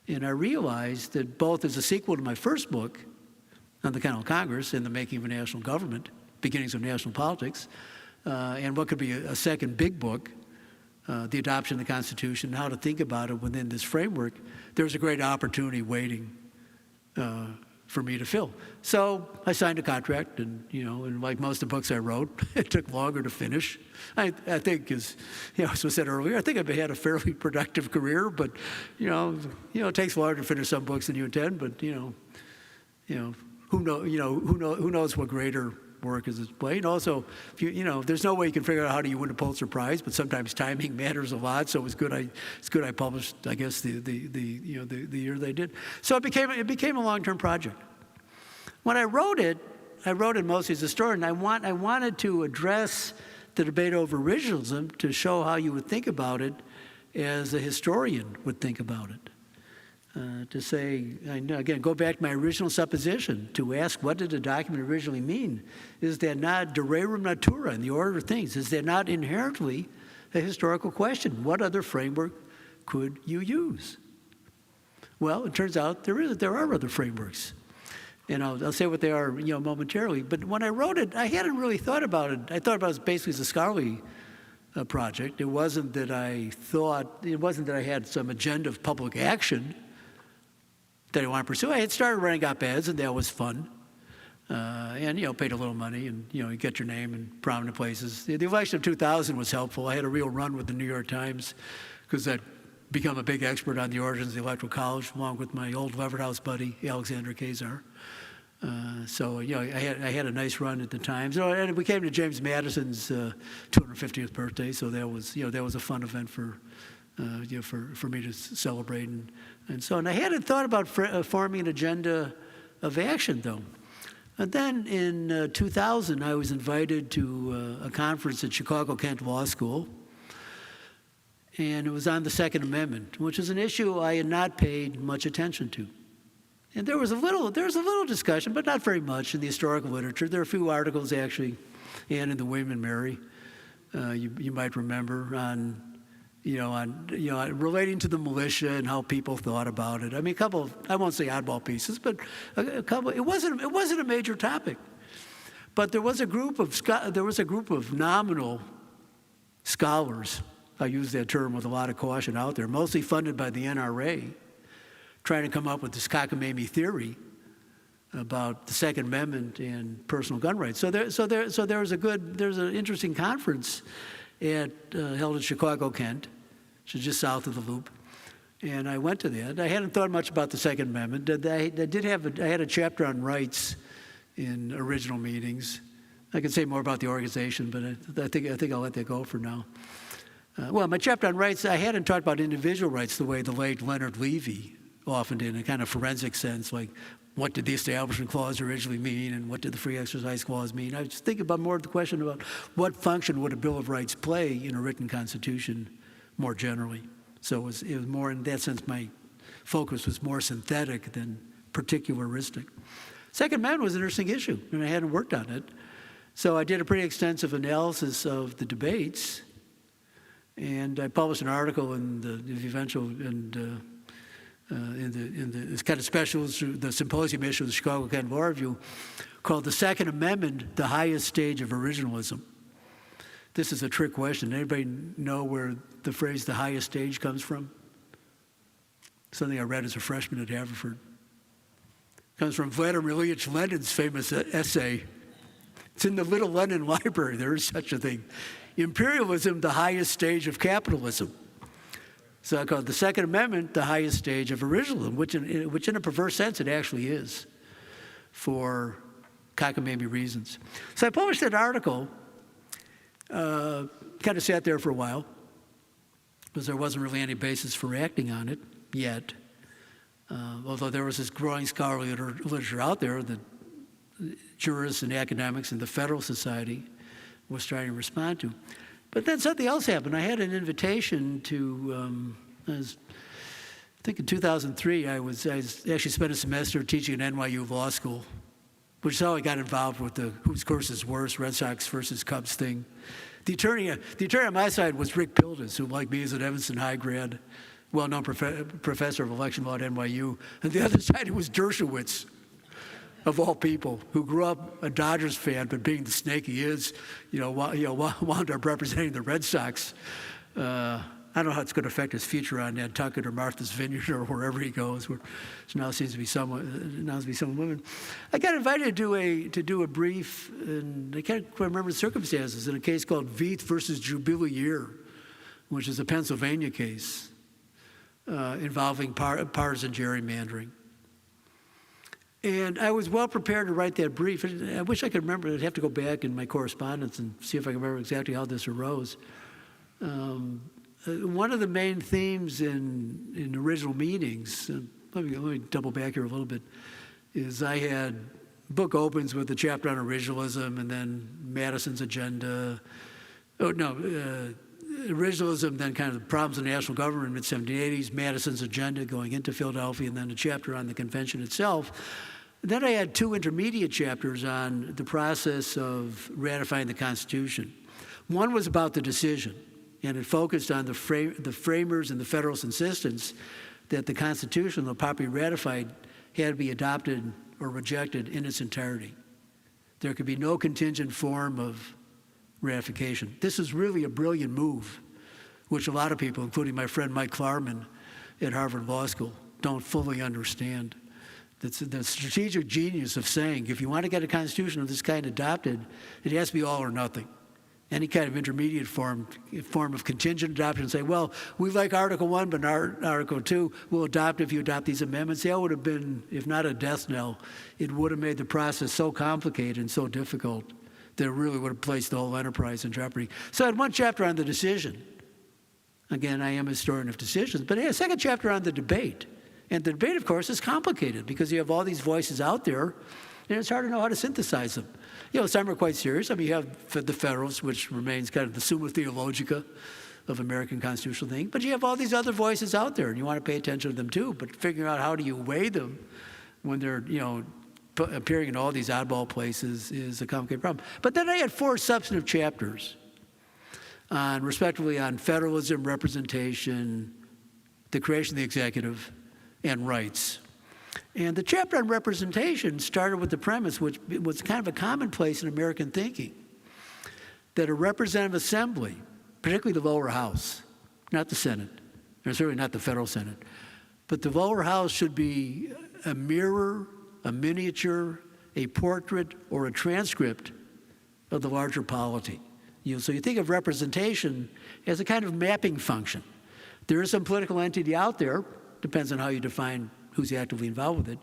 And I realized that both as a sequel to my first book on the Continental Congress and the making of a national government, beginnings of national politics, and what could be a second big book, the adoption of the Constitution, and how to think about it within this framework, there was a great opportunity waiting for me to fill. So I signed a contract, and like most of the books I wrote, it took longer to finish. I think, as was said earlier, I think I've had a fairly productive career, but it takes longer to finish some books than you intend. But who knows what greater work is displayed. Also, there's no way you can figure out how do you win a Pulitzer Prize, but sometimes timing matters a lot. So it's good I published, I guess, the year they did. So it became a long-term project. When I wrote it mostly as a historian. I wanted to address the debate over originalism to show how you would think about it as a historian would think about it. To say, again, go back to my original supposition, to ask what did the document originally mean? Is that not de rerum natura, in the order of things? Is that not inherently a historical question? What other framework could you use? Well, it turns out there are other frameworks. And I'll say what they are momentarily. But when I wrote it, I hadn't really thought about it. I thought about it basically as a scholarly project. It wasn't that I had some agenda of public action that I want to pursue. I had started running op-eds, and that was fun. And paid a little money, and you get your name in prominent places. The election of 2000 was helpful. I had a real run with the New York Times because I'd become a big expert on the origins of the Electoral College, along with my old Leverett House buddy, Alexander Kazar. So I had a nice run at the Times. And we came to James Madison's 250th birthday, so that was a fun event for me to celebrate and so on. I hadn't thought about forming an agenda of action, though. And then in 2000, I was invited to a conference at Chicago-Kent Law School, and it was on the Second Amendment, which is an issue I had not paid much attention to. And there was a little discussion, but not very much in the historical literature. There are a few articles, actually, and in the William and Mary, you might remember, on relating to the militia and how people thought about it. I mean, a couple of, I won't say oddball pieces, but a couple. It wasn't a major topic, but there was a group of nominal scholars. I use that term with a lot of caution out there, mostly funded by the NRA, trying to come up with this cockamamie theory about the Second Amendment and personal gun rights. So there's an interesting conference held at Chicago-Kent, which is just south of the Loop, and I went to that. I hadn't thought much about the Second Amendment. I had a chapter on rights in original meetings. I could say more about the organization, but I think I'll let that go for now. Well, my chapter on rights, I hadn't talked about individual rights the way the late Leonard Levy often did, in a kind of forensic sense, like what did the Establishment Clause originally mean and what did the Free Exercise Clause mean. I was thinking about more of the question about what function would a Bill of Rights play in a written constitution more generally. So it was more, in that sense, my focus was more synthetic than particularistic. Second Amendment was an interesting issue, and I hadn't worked on it. So I did a pretty extensive analysis of the debates, and I published an article in the eventual, in the kind of special, the symposium issue of the Chicago-Kent Law Review, called the Second Amendment the highest stage of originalism. This is a trick question. Anybody know where the phrase the highest stage comes from? Something I read as a freshman at Haverford. It comes from Vladimir Ilyich Lenin's famous essay. It's in the Little Lenin Library. There is such a thing. Imperialism, the highest stage of capitalism. So I call it the Second Amendment the highest stage of originalism, which in a perverse sense it actually is, for cockamamie reasons. So I published an article, kind of sat there for a while, because there wasn't really any basis for acting on it yet, although there was this growing scholarly literature out there that jurists and academics and the Federal Society was trying to respond to. But then something else happened. I had an invitation to, I think in 2003, I actually spent a semester teaching at NYU Law School, which is how I got involved with the whose course is worse, Red Sox versus Cubs thing. The attorney on my side was Rick Pildes, who, like me, is an Evanston High grad, well-known professor of election law at NYU. And the other side, it was Dershowitz, of all people, who grew up a Dodgers fan, but being the snake he is, wound up representing the Red Sox. I don't know how it's going to affect his future on Nantucket or Martha's Vineyard or wherever he goes, which now seems to be some women. I got invited to do a brief, and I can't quite remember the circumstances, in a case called Veith versus Jubileer, which is a Pennsylvania case involving partisan gerrymandering. And I was well prepared to write that brief. I wish I could remember. I'd have to go back in my correspondence and see if I can remember exactly how this arose. One of the main themes in original meetings, let me double back here a little bit, is I had book opens with a chapter on originalism and then Madison's agenda. Originalism, then kind of the problems of national government in the mid-1780s, Madison's agenda going into Philadelphia, and then a chapter on the convention itself. Then I had two intermediate chapters on the process of ratifying the Constitution. One was about the decision, and it focused on the framers and the Federalists' insistence that the Constitution, though properly ratified, had to be adopted or rejected in its entirety. There could be no contingent form of ratification. This is really a brilliant move, which a lot of people, including my friend Mike Klarman at Harvard Law School, don't fully understand. That's the strategic genius of saying, if you want to get a constitution of this kind adopted, it has to be all or nothing. Any kind of intermediate form of contingent adoption, say, well, we like Article 1, but Article 2, we'll adopt if you adopt these amendments. That would have been, if not a death knell, it would have made the process so complicated and so difficult that it really would have placed the whole enterprise in jeopardy. So I had one chapter on the decision. Again, I am a historian of decisions, but I had a second chapter on the debate. And the debate, of course, is complicated because you have all these voices out there, and it's hard to know how to synthesize them. Some are quite serious. I mean, you have the Federalists, which remains kind of the Summa Theologica of American constitutional thinking, but you have all these other voices out there, and you want to pay attention to them too, but figuring out how do you weigh them when they're, appearing in all these oddball places is a complicated problem. But then I had four substantive chapters respectively on federalism, representation, the creation of the executive, and rights. And the chapter on representation started with the premise, which was kind of a commonplace in American thinking, that a representative assembly, particularly the lower house, not the Senate, or certainly not the federal Senate, but the lower house should be a mirror, a miniature, a portrait, or a transcript of the larger polity. So you think of representation as a kind of mapping function. There is some political entity out there, depends on how you define who's actively involved with it.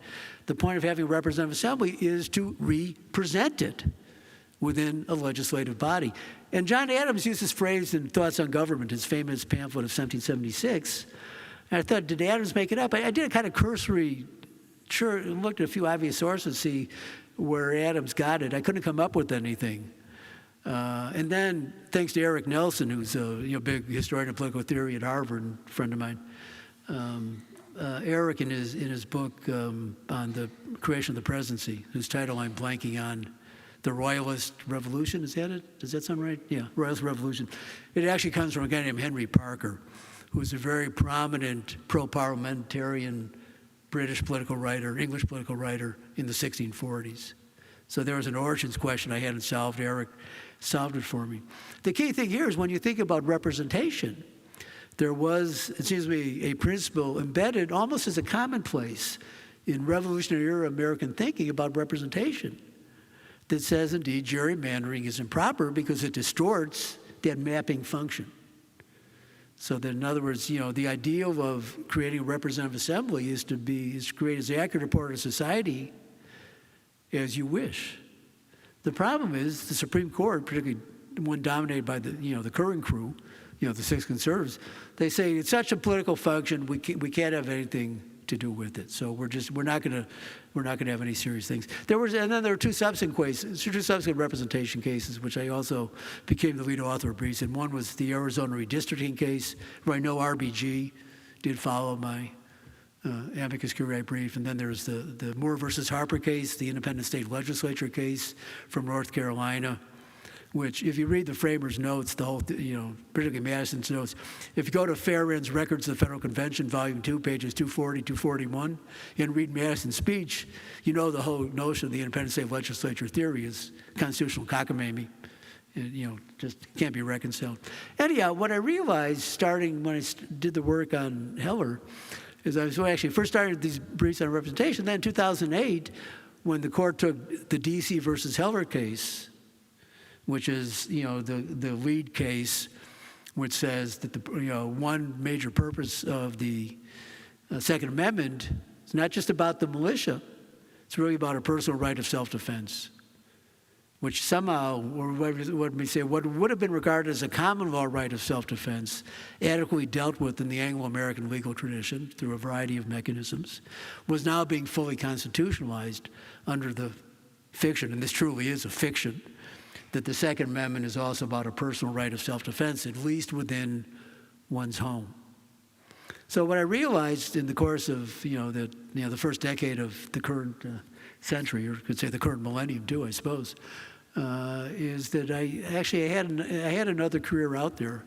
The point of having a representative assembly is to represent it within a legislative body. And John Adams used this phrase in Thoughts on Government, his famous pamphlet of 1776. And I thought, did Adams make it up? I did a kind of cursory, looked at a few obvious sources to see where Adams got it. I couldn't come up with anything. And then, thanks to Eric Nelson, who's a big historian of political theory at Harvard, a friend of mine, Eric, in his book on the creation of the presidency, whose title I'm blanking on, The Royalist Revolution, is that it? Does that sound right? Yeah, Royalist Revolution. It actually comes from a guy named Henry Parker, who was a very prominent pro-parliamentarian British political writer, English political writer in the 1640s. So there was an origins question I hadn't solved. Eric solved it for me. The key thing here is when you think about representation, there was, it seems to me, a principle embedded almost as a commonplace in Revolutionary era American thinking about representation that says, indeed, gerrymandering is improper because it distorts that mapping function. So that, in other words, the ideal of creating a representative assembly is to create as accurate a part of society as you wish. The problem is the Supreme Court, particularly one dominated by the current crew, the six conservatives, they say it's such a political function we can't have anything to do with it. So we're not going to have any serious things. And then there were two subsequent representation cases, which I also became the lead author of briefs. And one was the Arizona redistricting case, where I know RBG did follow my amicus curiae brief. And then there's the Moore versus Harper case, the independent state legislature case from North Carolina, which, if you read the framers' notes, the whole, particularly Madison's notes, if you go to Farrand's Records of the Federal Convention, Volume 2, pages 240, 241, and read Madison's speech, the whole notion of the independent state legislature theory is constitutional cockamamie. Just can't be reconciled. Anyhow, what I realized starting when I did the work on Heller is I actually first started these briefs on representation. Then in 2008, when the court took the D.C. versus Heller case, which is, the lead case, which says that one major purpose of the Second Amendment is not just about the militia, it's really about a personal right of self-defense, which somehow, or what would have been regarded as a common law right of self-defense, adequately dealt with in the Anglo-American legal tradition through a variety of mechanisms, was now being fully constitutionalized under the fiction, and this truly is a fiction, that the Second Amendment is also about a personal right of self-defense, at least within one's home. So what I realized in the course of the first decade of the current century, or could say the current millennium too, I suppose, is that I had another career out there,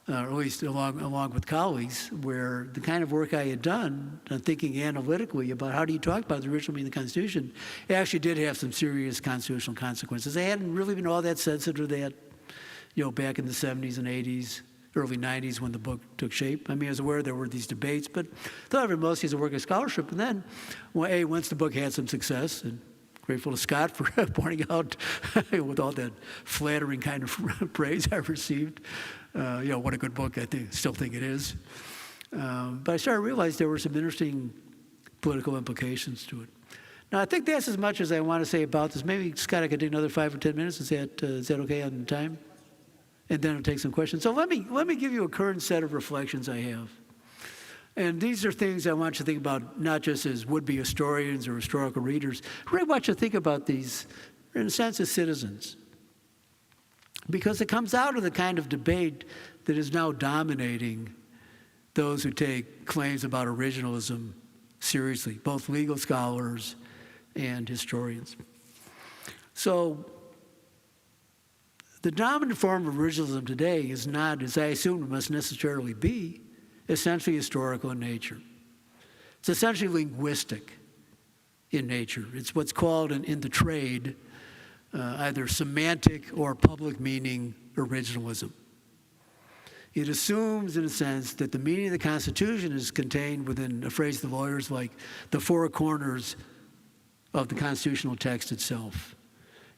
or at least along with colleagues, where the kind of work I had done on thinking analytically about how do you talk about the original meaning of the Constitution, it actually did have some serious constitutional consequences. I hadn't really been all that sensitive to that, back in the 70s and 80s, early 90s when the book took shape. I mean, I was aware there were these debates, but thought of it mostly as a work of scholarship. And then, once the book had some success, and grateful to Scott for pointing out with all that flattering kind of praise I received, what a good book, still think it is. But I started to realize there were some interesting political implications to it. Now, I think that's as much as I want to say about this. Maybe, Scott, I could take another 5 or 10 minutes. Is that okay on time? And then I'll take some questions. So let me give you a current set of reflections I have. And these are things I want you to think about, not just as would-be historians or historical readers. I really want you to think about these, in a sense, as citizens. Because it comes out of the kind of debate that is now dominating those who take claims about originalism seriously, both legal scholars and historians. So the dominant form of originalism today is not, as I assume it must necessarily be, essentially historical in nature. It's essentially linguistic in nature. It's what's called in the trade either semantic or public meaning originalism. It assumes, in a sense, that the meaning of the Constitution is contained within a phrase the lawyers like the four corners of the constitutional text itself.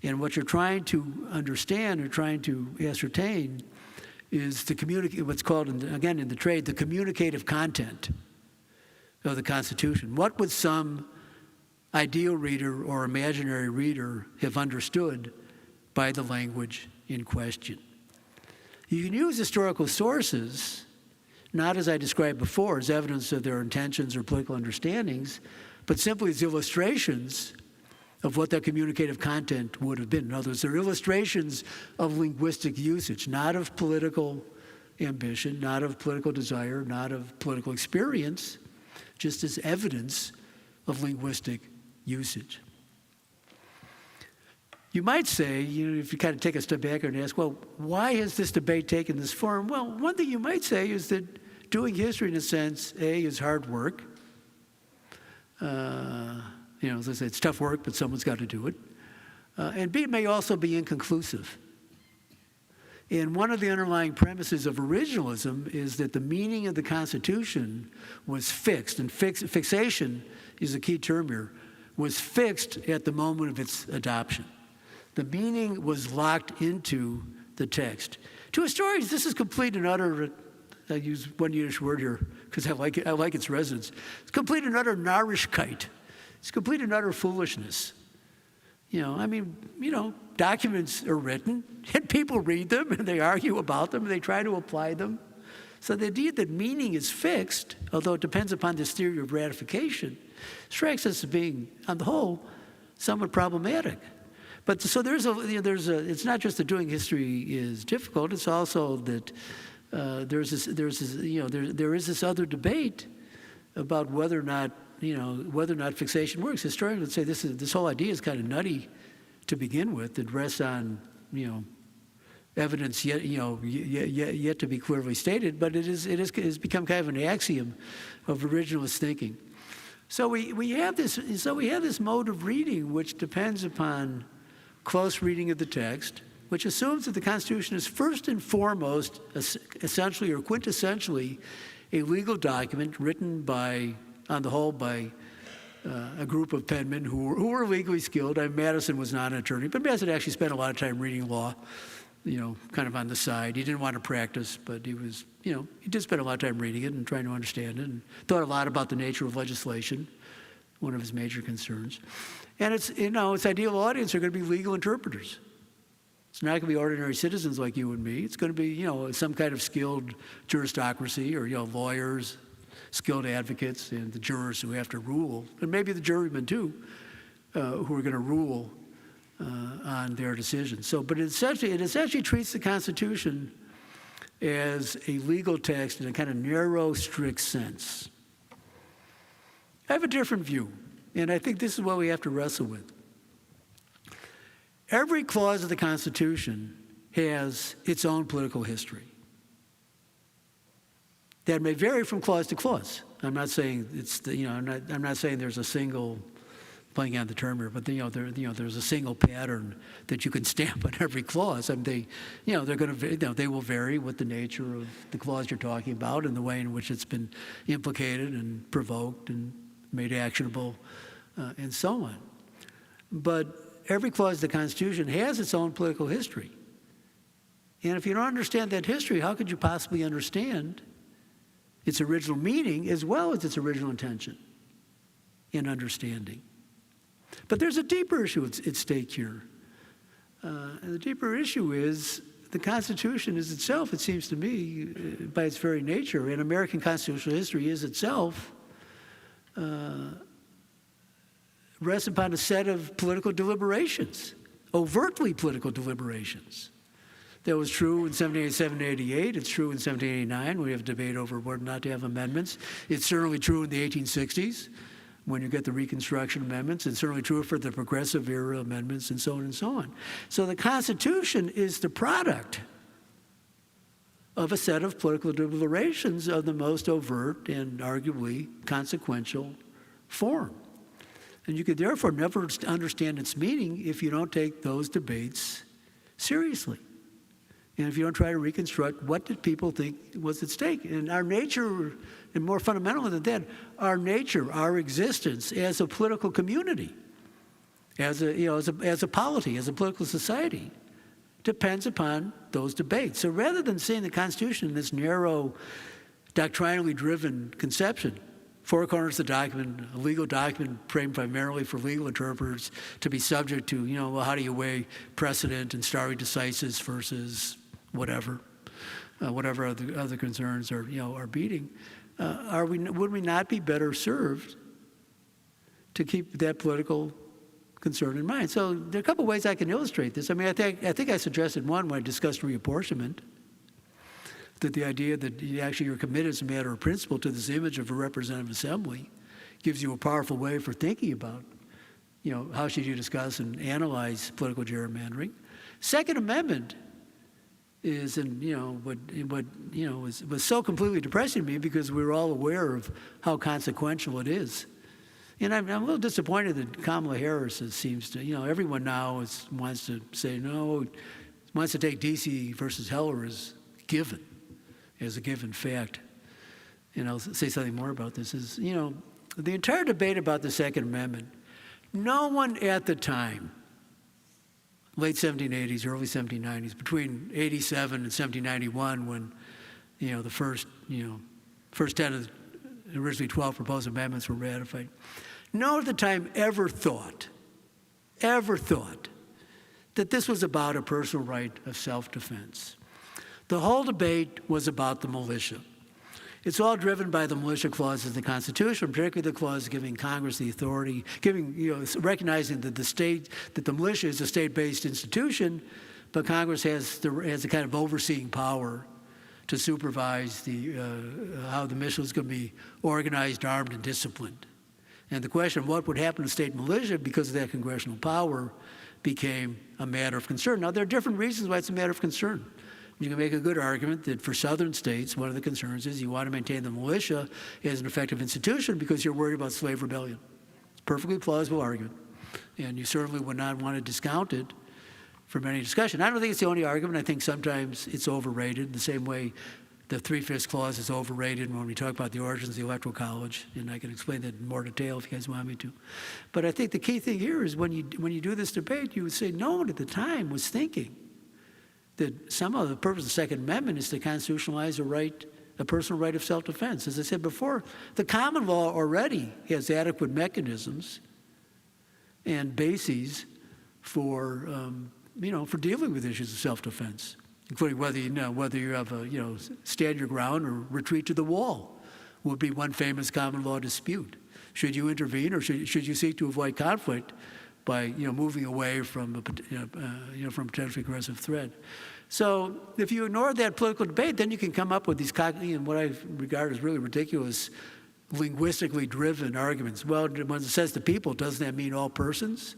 And what you're trying to understand or trying to ascertain is to communicate what's called, in the trade, the communicative content of the Constitution. What would some ideal reader or imaginary reader have understood by the language in question? You can use historical sources, not as I described before, as evidence of their intentions or political understandings, but simply as illustrations of what that communicative content would have been. In other words, they're illustrations of linguistic usage, not of political ambition, not of political desire, not of political experience, just as evidence of linguistic usage. You might say, if you kind of take a step back and ask, well, why has this debate taken this form? Well, one thing you might say is that doing history, in a sense, is hard work. As I say, it's tough work, but someone's got to do it. And B, it may also be inconclusive. And one of the underlying premises of originalism is that the meaning of the Constitution was fixed, and fixation is a key term here, was fixed at the moment of its adoption. The meaning was locked into the text. To historians, this is complete and utter, I use one Yiddish word here because I like its resonance. It's complete and utter Narishkeit. It's complete and utter foolishness. Documents are written, and people read them, and they argue about them, and they try to apply them. So the idea that meaning is fixed, although it depends upon this theory of ratification, strikes us as being, on the whole, somewhat problematic. But so it's not just that doing history is difficult; it's also that there is this other debate about whether or not fixation works. Historians would say this whole idea is kind of nutty to begin with. It rests on evidence yet to be clearly stated, but it has become kind of an axiom of originalist thinking. So we have this mode of reading which depends upon close reading of the text, which assumes that the Constitution is first and foremost, essentially or quintessentially, a legal document written on the whole, by a group of penmen who were legally skilled. Madison was not an attorney, but Madison actually spent a lot of time reading law, kind of on the side. He didn't want to practice, but he did spend a lot of time reading it and trying to understand it, and thought a lot about the nature of legislation, one of his major concerns. And its ideal audience are going to be legal interpreters. It's not going to be ordinary citizens like you and me. It's going to be, some kind of skilled juristocracy or, lawyers, skilled advocates, and the jurors who have to rule, and maybe the jurymen too, who are going to rule on their decisions. But it essentially treats the Constitution as a legal text in a kind of narrow, strict sense. I have a different view, and I think this is what we have to wrestle with. Every clause of the Constitution has its own political history. That may vary from clause to clause. I'm not saying I'm not saying there's a single, playing on the term here, but there's a single pattern that you can stamp on every clause. They will vary with the nature of the clause you're talking about and the way in which it's been implicated and provoked and made actionable, and so on. But every clause of the Constitution has its own political history. And if you don't understand that history, how could you possibly understand its original meaning as well as its original intention and understanding? But there's a deeper issue at stake here. And the deeper issue is the Constitution is itself, it seems to me, by its very nature, and American constitutional history is itself, rests upon a set of political deliberations, overtly political deliberations. That was true in 1787-88. It's true in 1789. We have debate over whether or not to have amendments. It's certainly true in the 1860s when you get the Reconstruction amendments. It's certainly true for the Progressive era amendments and so on and so on. So the Constitution is the product of a set of political deliberations of the most overt and arguably consequential form. And you could therefore never understand its meaning if you don't take those debates seriously. And if you don't try to reconstruct what did people think was at stake. And our nature, and more fundamental than that, our nature, our existence as a political community, as a polity, as a political society, depends upon those debates. So rather than seeing the Constitution in this narrow, doctrinally driven conception, four corners of the document, a legal document framed primarily for legal interpreters to be subject to, how do you weigh precedent and stare decisis versus whatever other concerns are beating. Would we not be better served to keep that political concern in mind? So there are a couple ways I can illustrate this. I think I suggested one when I discussed reapportionment, that the idea that you're committed as a matter of principle to this image of a representative assembly gives you a powerful way for thinking about, how should you discuss and analyze political gerrymandering. Second Amendment is, was so completely depressing to me because we were all aware of how consequential it is And I'm a little disappointed that Kamala Harris seems to, everyone now wants to say no, wants to take DC versus Heller as a given fact. And I'll say something more about this, is, the entire debate about the Second Amendment, no one at the time, late 1780s, early 1790s, between 87 and 1791, when, the first 10 of the originally 12 proposed amendments were ratified, no one at the time ever thought that this was about a personal right of self-defense. The whole debate was about the militia. It's all driven by the militia clause of the Constitution, particularly the clause giving Congress the authority, recognizing that the militia is a state-based institution, but Congress has a kind of overseeing power to supervise how the militia is going to be organized, armed, and disciplined. And the question of what would happen to state militia because of that congressional power became a matter of concern. Now, there are different reasons why it's a matter of concern. You can make a good argument that for southern states, one of the concerns is you want to maintain the militia as an effective institution because you're worried about slave rebellion. It's a perfectly plausible argument, and you certainly would not want to discount it from any discussion. I don't think it's the only argument. I think sometimes it's overrated, the same way the 3/5 clause is overrated when we talk about the origins of the Electoral College, and I can explain that in more detail if you guys want me to. But I think the key thing here is when you do this debate, you would say no one at the time was thinking that somehow the purpose of the Second Amendment is to constitutionalize a personal right of self-defense. As I said before, the common law already has adequate mechanisms and bases for dealing with issues of self-defense, including whether you have a stand your ground or retreat to the wall would be one famous common law dispute. Should you intervene or should you seek to avoid conflict by moving away from a potentially aggressive threat? So if you ignore that political debate, then you can come up with these what I regard as really ridiculous, linguistically driven arguments. Well, when it says the people, doesn't that mean all persons?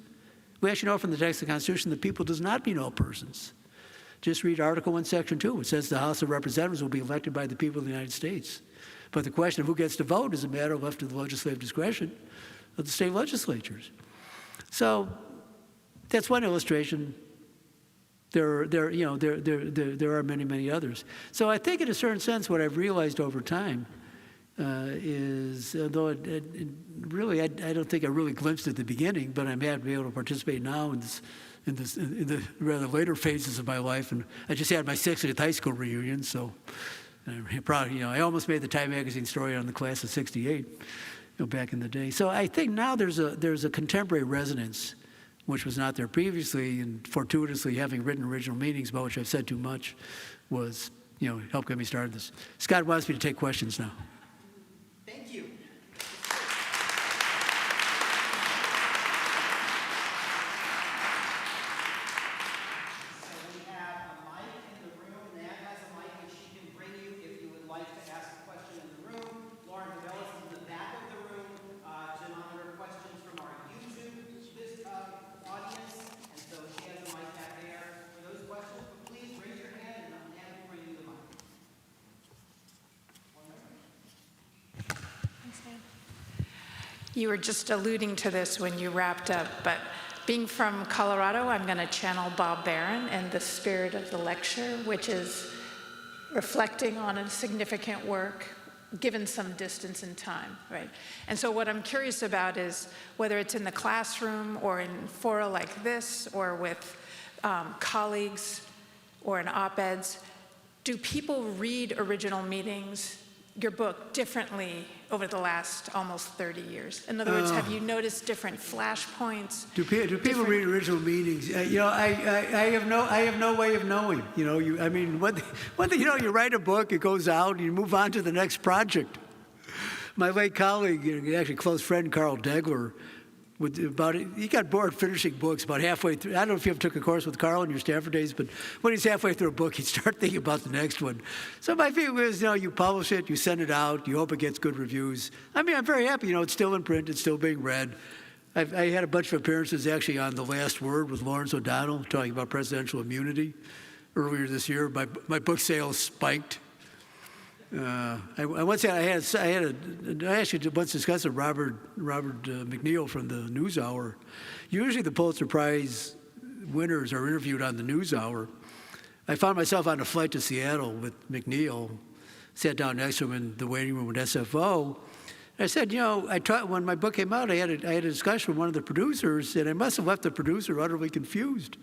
We actually know from the text of the Constitution the people does not mean all persons. Just read Article 1, Section 2. It says the House of Representatives will be elected by the people of the United States. But the question of who gets to vote is a matter left to the legislative discretion of the state legislatures. So that's one illustration. There are many, many others. So I think in a certain sense what I've realized over time is, although I don't think I really glimpsed at the beginning, but I'm happy to be able to participate now in the rather later phases of my life. And I just had my 60th high school reunion, so I'm proud. I almost made the Time magazine story on the class of '68, back in the day. So I think now there's a contemporary resonance, which was not there previously, and fortuitously having written original meanings, about which I've said too much, was helped get me started this. Scott wants me to take questions now. Thank you. You were just alluding to this when you wrapped up, but being from Colorado, I'm going to channel Bob Barron and the spirit of the lecture, which is reflecting on a significant work given some distance in time, right? And so what I'm curious about is whether it's in the classroom or in fora like this or with colleagues or in op-eds, do people read original meanings, your book, differently over the last almost 30 years? In other words, have you noticed different flashpoints? Do people read original meanings? I have no way of knowing. One thing, you write a book, it goes out, and you move on to the next project. My late colleague, actually close friend, Carl Degler, he got bored finishing books about halfway through. I don't know if you ever took a course with Carl in your Stanford days, but when he's halfway through a book, he'd start thinking about the next one. So my feeling is, you publish it, you send it out, you hope it gets good reviews. I'm very happy. It's still in print, it's still being read. I had a bunch of appearances actually on The Last Word with Lawrence O'Donnell, talking about presidential immunity earlier this year. My book sales spiked. I once had, I actually once discussed with Robert McNeil from the NewsHour. Usually the Pulitzer Prize winners are interviewed on the NewsHour. I found myself on a flight to Seattle with McNeil, sat down next to him in the waiting room at SFO. I said, when my book came out, I had a discussion with one of the producers, and I must have left the producer utterly confused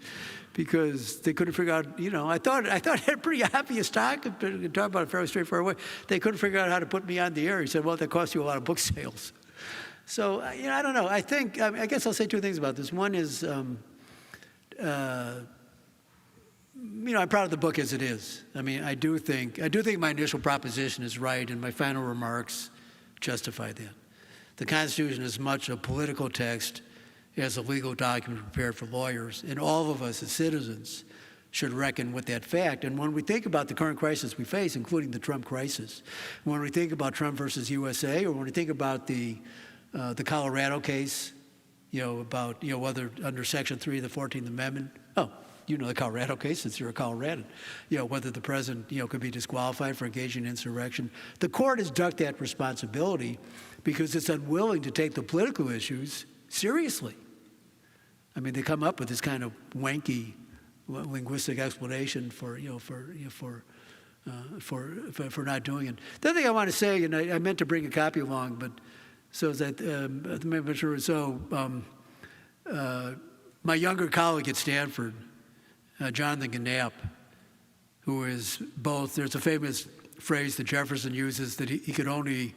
because they couldn't figure out, I thought I had a pretty obvious talk about it fairly straightforward way. They couldn't figure out how to put me on the air. He said, well, that costs you a lot of book sales. So, I don't know. I guess I'll say two things about this. One is, I'm proud of the book as it is. I mean, I do think my initial proposition is right, and my final remarks justify that. The Constitution is much a political text as a legal document prepared for lawyers, and all of us as citizens should reckon with that fact. And when we think about the current crisis we face, including the Trump crisis, when we think about Trump versus USA, or when we think about the Colorado case, about whether under Section 3 of the 14th Amendment, the Colorado case, since you're a Coloradan, whether the president, could be disqualified for engaging in insurrection. The court has ducked that responsibility because it's unwilling to take the political issues seriously. I mean, they come up with this kind of wanky linguistic explanation for not doing it. The other thing I want to say, and I meant to bring a copy along, but so that I'm sure my younger colleague at Stanford, Jonathan Knapp, who is both, there's a famous phrase that Jefferson uses that he could only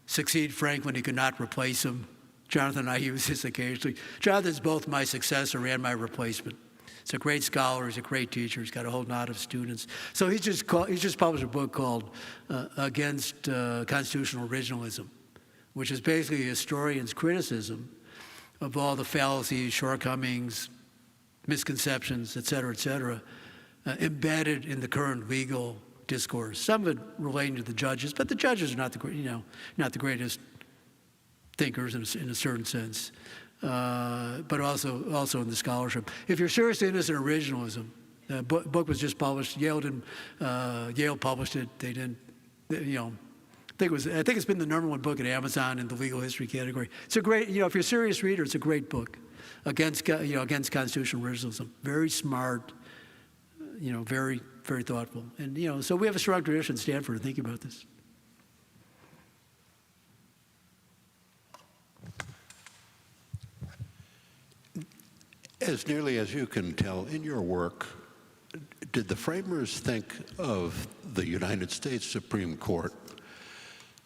succeed Franklin, he could not replace him. Jonathan and I use this occasionally. Jonathan's both my successor and my replacement. He's a great scholar, he's a great teacher, he's got a whole knot of students. So he's just published a book called Against Constitutional Originalism, which is basically a historian's criticism of all the fallacies, shortcomings, misconceptions, et cetera, embedded in the current legal discourse. Some of it relating to the judges, but the judges are not the greatest thinkers in a certain sense, but also in the scholarship. If you're seriously interested in originalism, the book was just published. Yale published it. They didn't, I think it's been the #1 book at Amazon in the legal history category. It's a great, if you're a serious reader, it's a great book. Against constitutional originalism. Very smart, very, very thoughtful. And, so we have a strong tradition at Stanford thinking about this. As nearly as you can tell in your work, did the framers think of the United States Supreme Court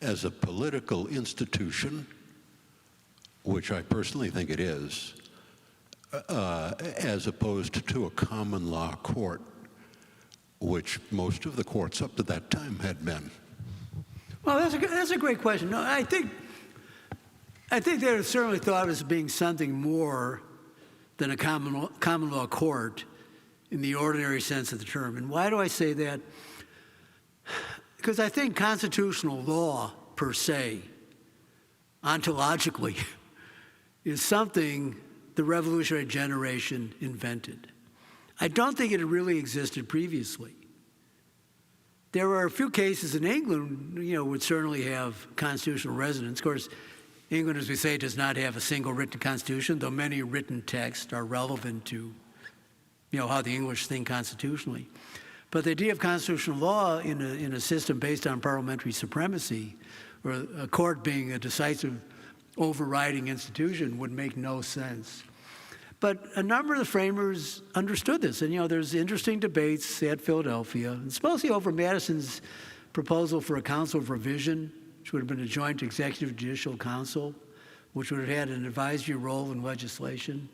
as a political institution, which I personally think it is, as opposed to a common law court, which most of the courts up to that time had been? Well, that's a great question. No, I think they certainly thought of it as being something more than a common law court in the ordinary sense of the term. And why do I say that? Because I think constitutional law per se, ontologically, is something the revolutionary generation invented. I don't think it really existed previously. There are a few cases in England, would certainly have constitutional resonance. Of course, England, as we say, does not have a single written constitution, though many written texts are relevant to, how the English think constitutionally. But the idea of constitutional law in a system based on parliamentary supremacy, or a court being a decisive overriding institution, would make no sense. But a number of the framers understood this. And, there's interesting debates at Philadelphia. It's mostly over Madison's proposal for a council of revision, which would have been a joint executive judicial council, which would have had an advisory role in legislation.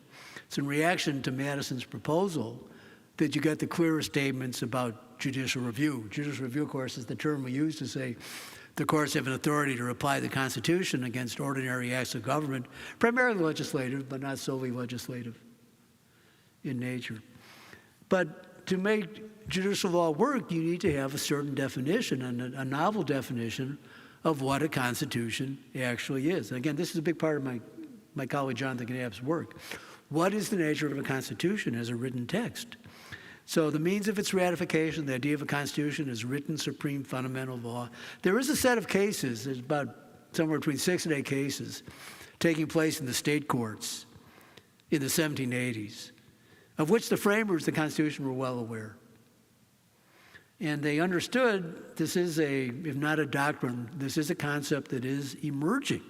It's in reaction to Madison's proposal that you get the clearest statements about judicial review. Judicial review, of course, is the term we use to say the courts have an authority to apply the Constitution against ordinary acts of government, primarily legislative, but not solely legislative in nature. But to make judicial law work, you need to have a certain definition, and a novel definition of what a constitution actually is. And again, this is a big part of my colleague Jonathan Knapp's work. What is the nature of a constitution as a written text? So the means of its ratification, the idea of a constitution is written supreme fundamental law. There is a set of cases, there's about somewhere between 6 and 8 cases, taking place in the state courts in the 1780s, of which the framers of the Constitution were well aware. And they understood this is if not a doctrine, this is a concept that is emerging.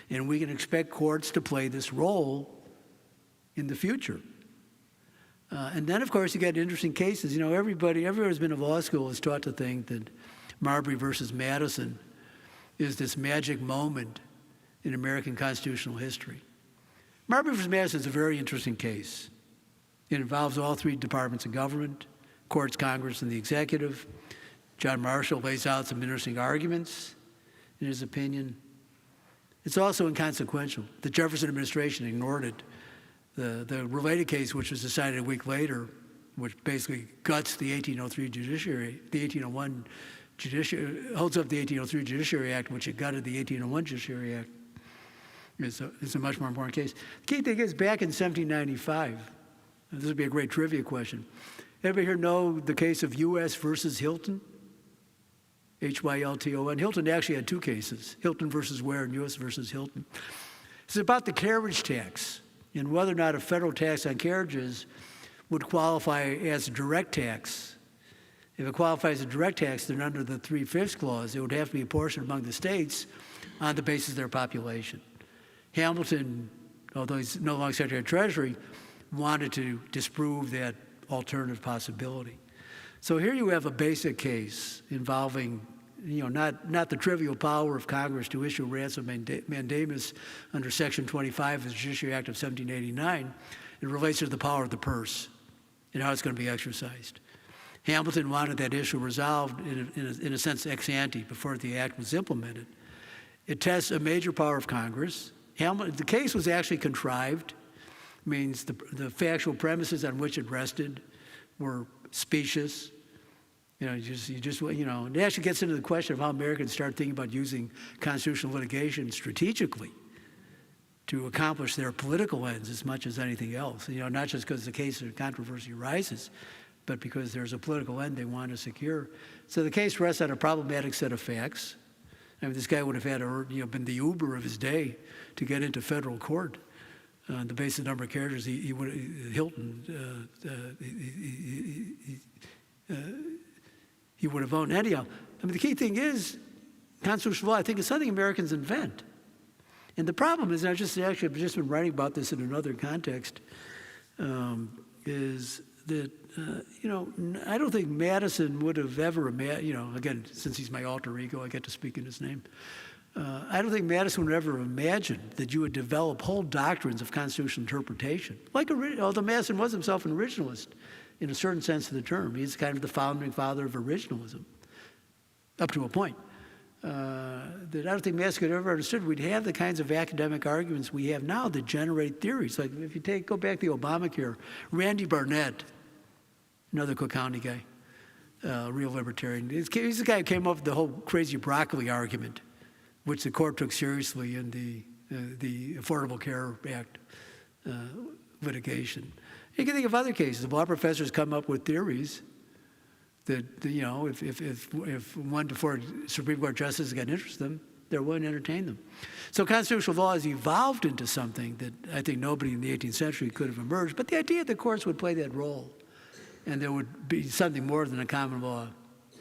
And we can expect courts to play this role in the future. And then, of course, you get interesting cases. You know, everyone who's been to law school is taught to think that Marbury versus Madison is this magic moment in American constitutional history. Marbury versus Madison is a very interesting case. It involves all 3 departments of government, courts, Congress, and the executive. John Marshall lays out some interesting arguments in his opinion. It's also inconsequential. The Jefferson administration ignored it. The related case, which was decided a week later, which basically guts the 1803 judiciary, the 1801 judiciary, holds up the 1803 Judiciary Act, which it gutted the 1801 Judiciary Act, is a much more important case. The key thing is, back in 1795, this would be a great trivia question. Everybody here know the case of U.S. versus Hilton? H-Y-L-T-O-N. Hilton actually had 2 cases, Hilton versus Ware and U.S. versus Hilton. It's about the carriage tax and whether or not a federal tax on carriages would qualify as a direct tax. If it qualifies as a direct tax, then under the 3/5 clause, it would have to be apportioned among the states on the basis of their population. Hamilton, although he's no longer Secretary of Treasury, wanted to disprove that alternative possibility. So here you have a basic case involving, not the trivial power of Congress to issue ransom mandamus under Section 25 of the Judiciary Act of 1789. It relates to the power of the purse and how it's going to be exercised. Hamilton wanted that issue resolved in a sense ex ante before the act was implemented. It tests a major power of Congress. The case was actually contrived, means the factual premises on which it rested were specious. It actually gets into the question of how Americans start thinking about using constitutional litigation strategically to accomplish their political ends as much as anything else. Not just because the case of controversy arises, but because there's a political end they want to secure. So the case rests on a problematic set of facts. I mean, this guy would have had been the Uber of his day to get into federal court. On the basis of the number of characters, Hilton would have owned. Anyhow, I mean, the key thing is, constitutional law, I think, is something Americans invent. And the problem is, I've just been writing about this in another context, is that, I don't think Madison would have ever, again, since he's my alter ego, I get to speak in his name. I don't think Madison would ever imagine that you would develop whole doctrines of constitutional interpretation. Although Madison was himself an originalist in a certain sense of the term. He's kind of the founding father of originalism, up to a point. That I don't think Madison could ever understood we'd have the kinds of academic arguments we have now that generate theories. Like if you go back to Obamacare, Randy Barnett, another Cook County guy, real libertarian. He's the guy who came up with the whole crazy broccoli argument, which the court took seriously in the Affordable Care Act litigation. You can think of other cases. Law professors come up with theories that, if 1 to 4 Supreme Court justices got interested in them, they're willing to entertain them. So constitutional law has evolved into something that I think nobody in the 18th century could have emerged. But the idea that courts would play that role and there would be something more than a common law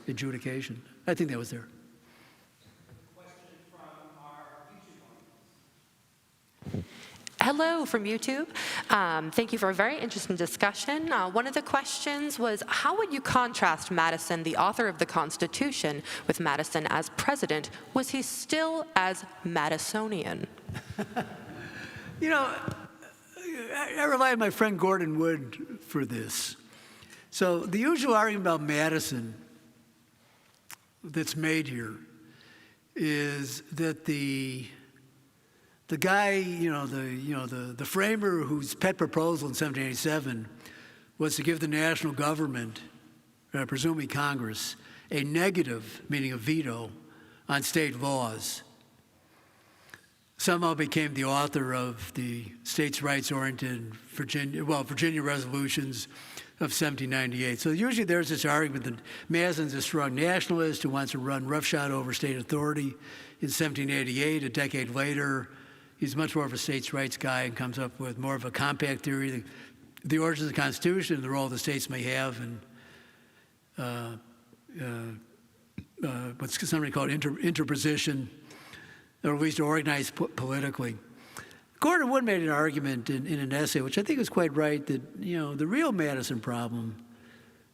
adjudication, I think that was there. Hello from YouTube. Thank you for a very interesting discussion. One of the questions was, how would you contrast Madison, the author of the Constitution, with Madison as president? Was he still as Madisonian? I rely on my friend Gordon Wood for this. So the usual argument about Madison that's made here is that the guy, the framer whose pet proposal in 1787 was to give the national government, presumably Congress, a negative, meaning a veto, on state laws, somehow became the author of the states' rights-oriented Virginia resolutions, of 1798. So usually there's this argument that Madison's a strong nationalist who wants to run roughshod over state authority. In 1788, a decade later, he's much more of a states' rights guy and comes up with more of a compact theory, the origins of the Constitution and the role the states may have in what's somebody called interposition, or at least organized politically. Gordon Wood made an argument in an essay, which I think is quite right, that the real Madison problem,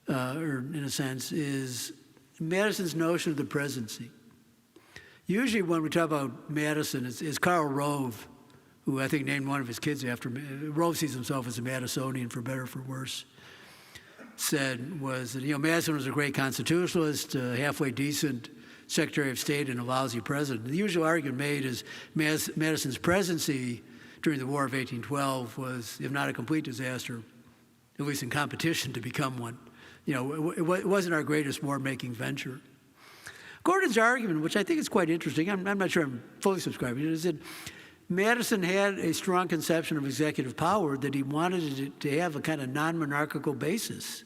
or in a sense, is Madison's notion of the presidency. Usually when we talk about Madison, it's Karl Rove, who I think named one of his kids after him. Rove sees himself as a Madisonian, for better or for worse. Said was that Madison was a great constitutionalist, halfway decent Secretary of State, and a lousy president. The usual argument made is Madison's presidency during the War of 1812 was, if not a complete disaster, at least in competition to become one. It wasn't our greatest war-making venture. Gordon's argument, which I think is quite interesting, I'm not sure I'm fully subscribing to it, is that Madison had a strong conception of executive power, that he wanted it to have a kind of non-monarchical basis,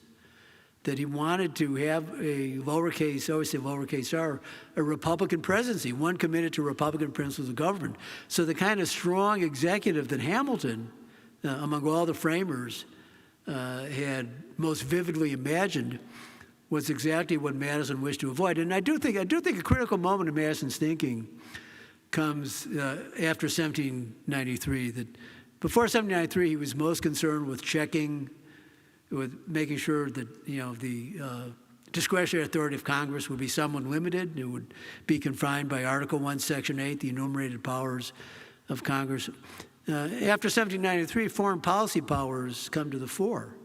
that he wanted to have a lowercase, I always say lowercase r, a Republican presidency, one committed to Republican principles of government. So the kind of strong executive that Hamilton, among all the framers, had most vividly imagined was exactly what Madison wished to avoid. And I do think a critical moment in Madison's thinking comes after 1793. That before 1793, he was most concerned with making sure that the discretionary authority of Congress would be somewhat limited. It would be confined by Article 1, Section 8, the enumerated powers of Congress. After 1793, foreign policy powers come to the fore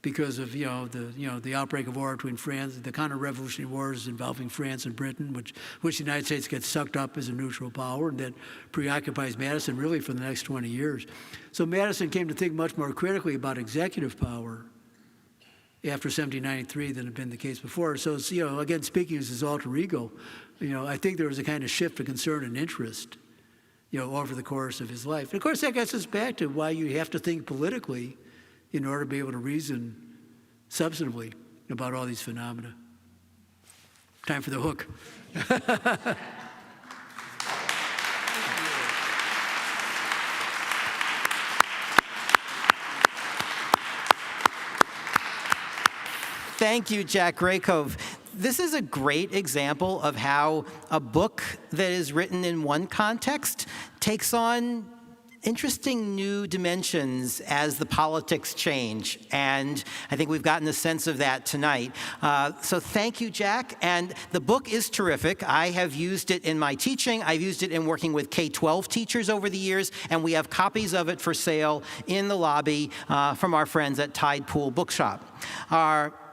because of the outbreak of war between France, the counter-revolutionary wars involving France and Britain, which the United States gets sucked up as a neutral power, and that preoccupies Madison really for the next 20 years. So Madison came to think much more critically about executive power after 1793 than had been the case before. So again, speaking as his alter ego, I think there was a kind of shift of concern and interest, over the course of his life. And of course, that gets us back to why you have to think politically in order to be able to reason substantively about all these phenomena. Time for the hook. Thank you, Jack Rakove. This is a great example of how a book that is written in one context takes on interesting new dimensions as the politics change. And I think we've gotten a sense of that tonight. So thank you, Jack. And the book is terrific. I have used it in my teaching. I've used it in working with K-12 teachers over the years. And we have copies of it for sale in the lobby from our friends at Tide Pool Bookshop.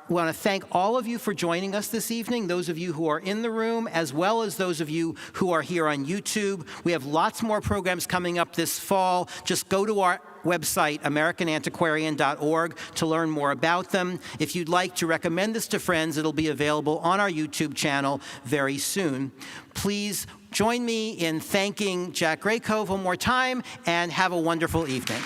We want to thank all of you for joining us this evening, those of you who are in the room, as well as those of you who are here on YouTube. We have lots more programs coming up this fall. Just go to our website, americanantiquarian.org, to learn more about them. If you'd like to recommend this to friends, it'll be available on our YouTube channel very soon. Please join me in thanking Jack Rakove one more time, and have a wonderful evening.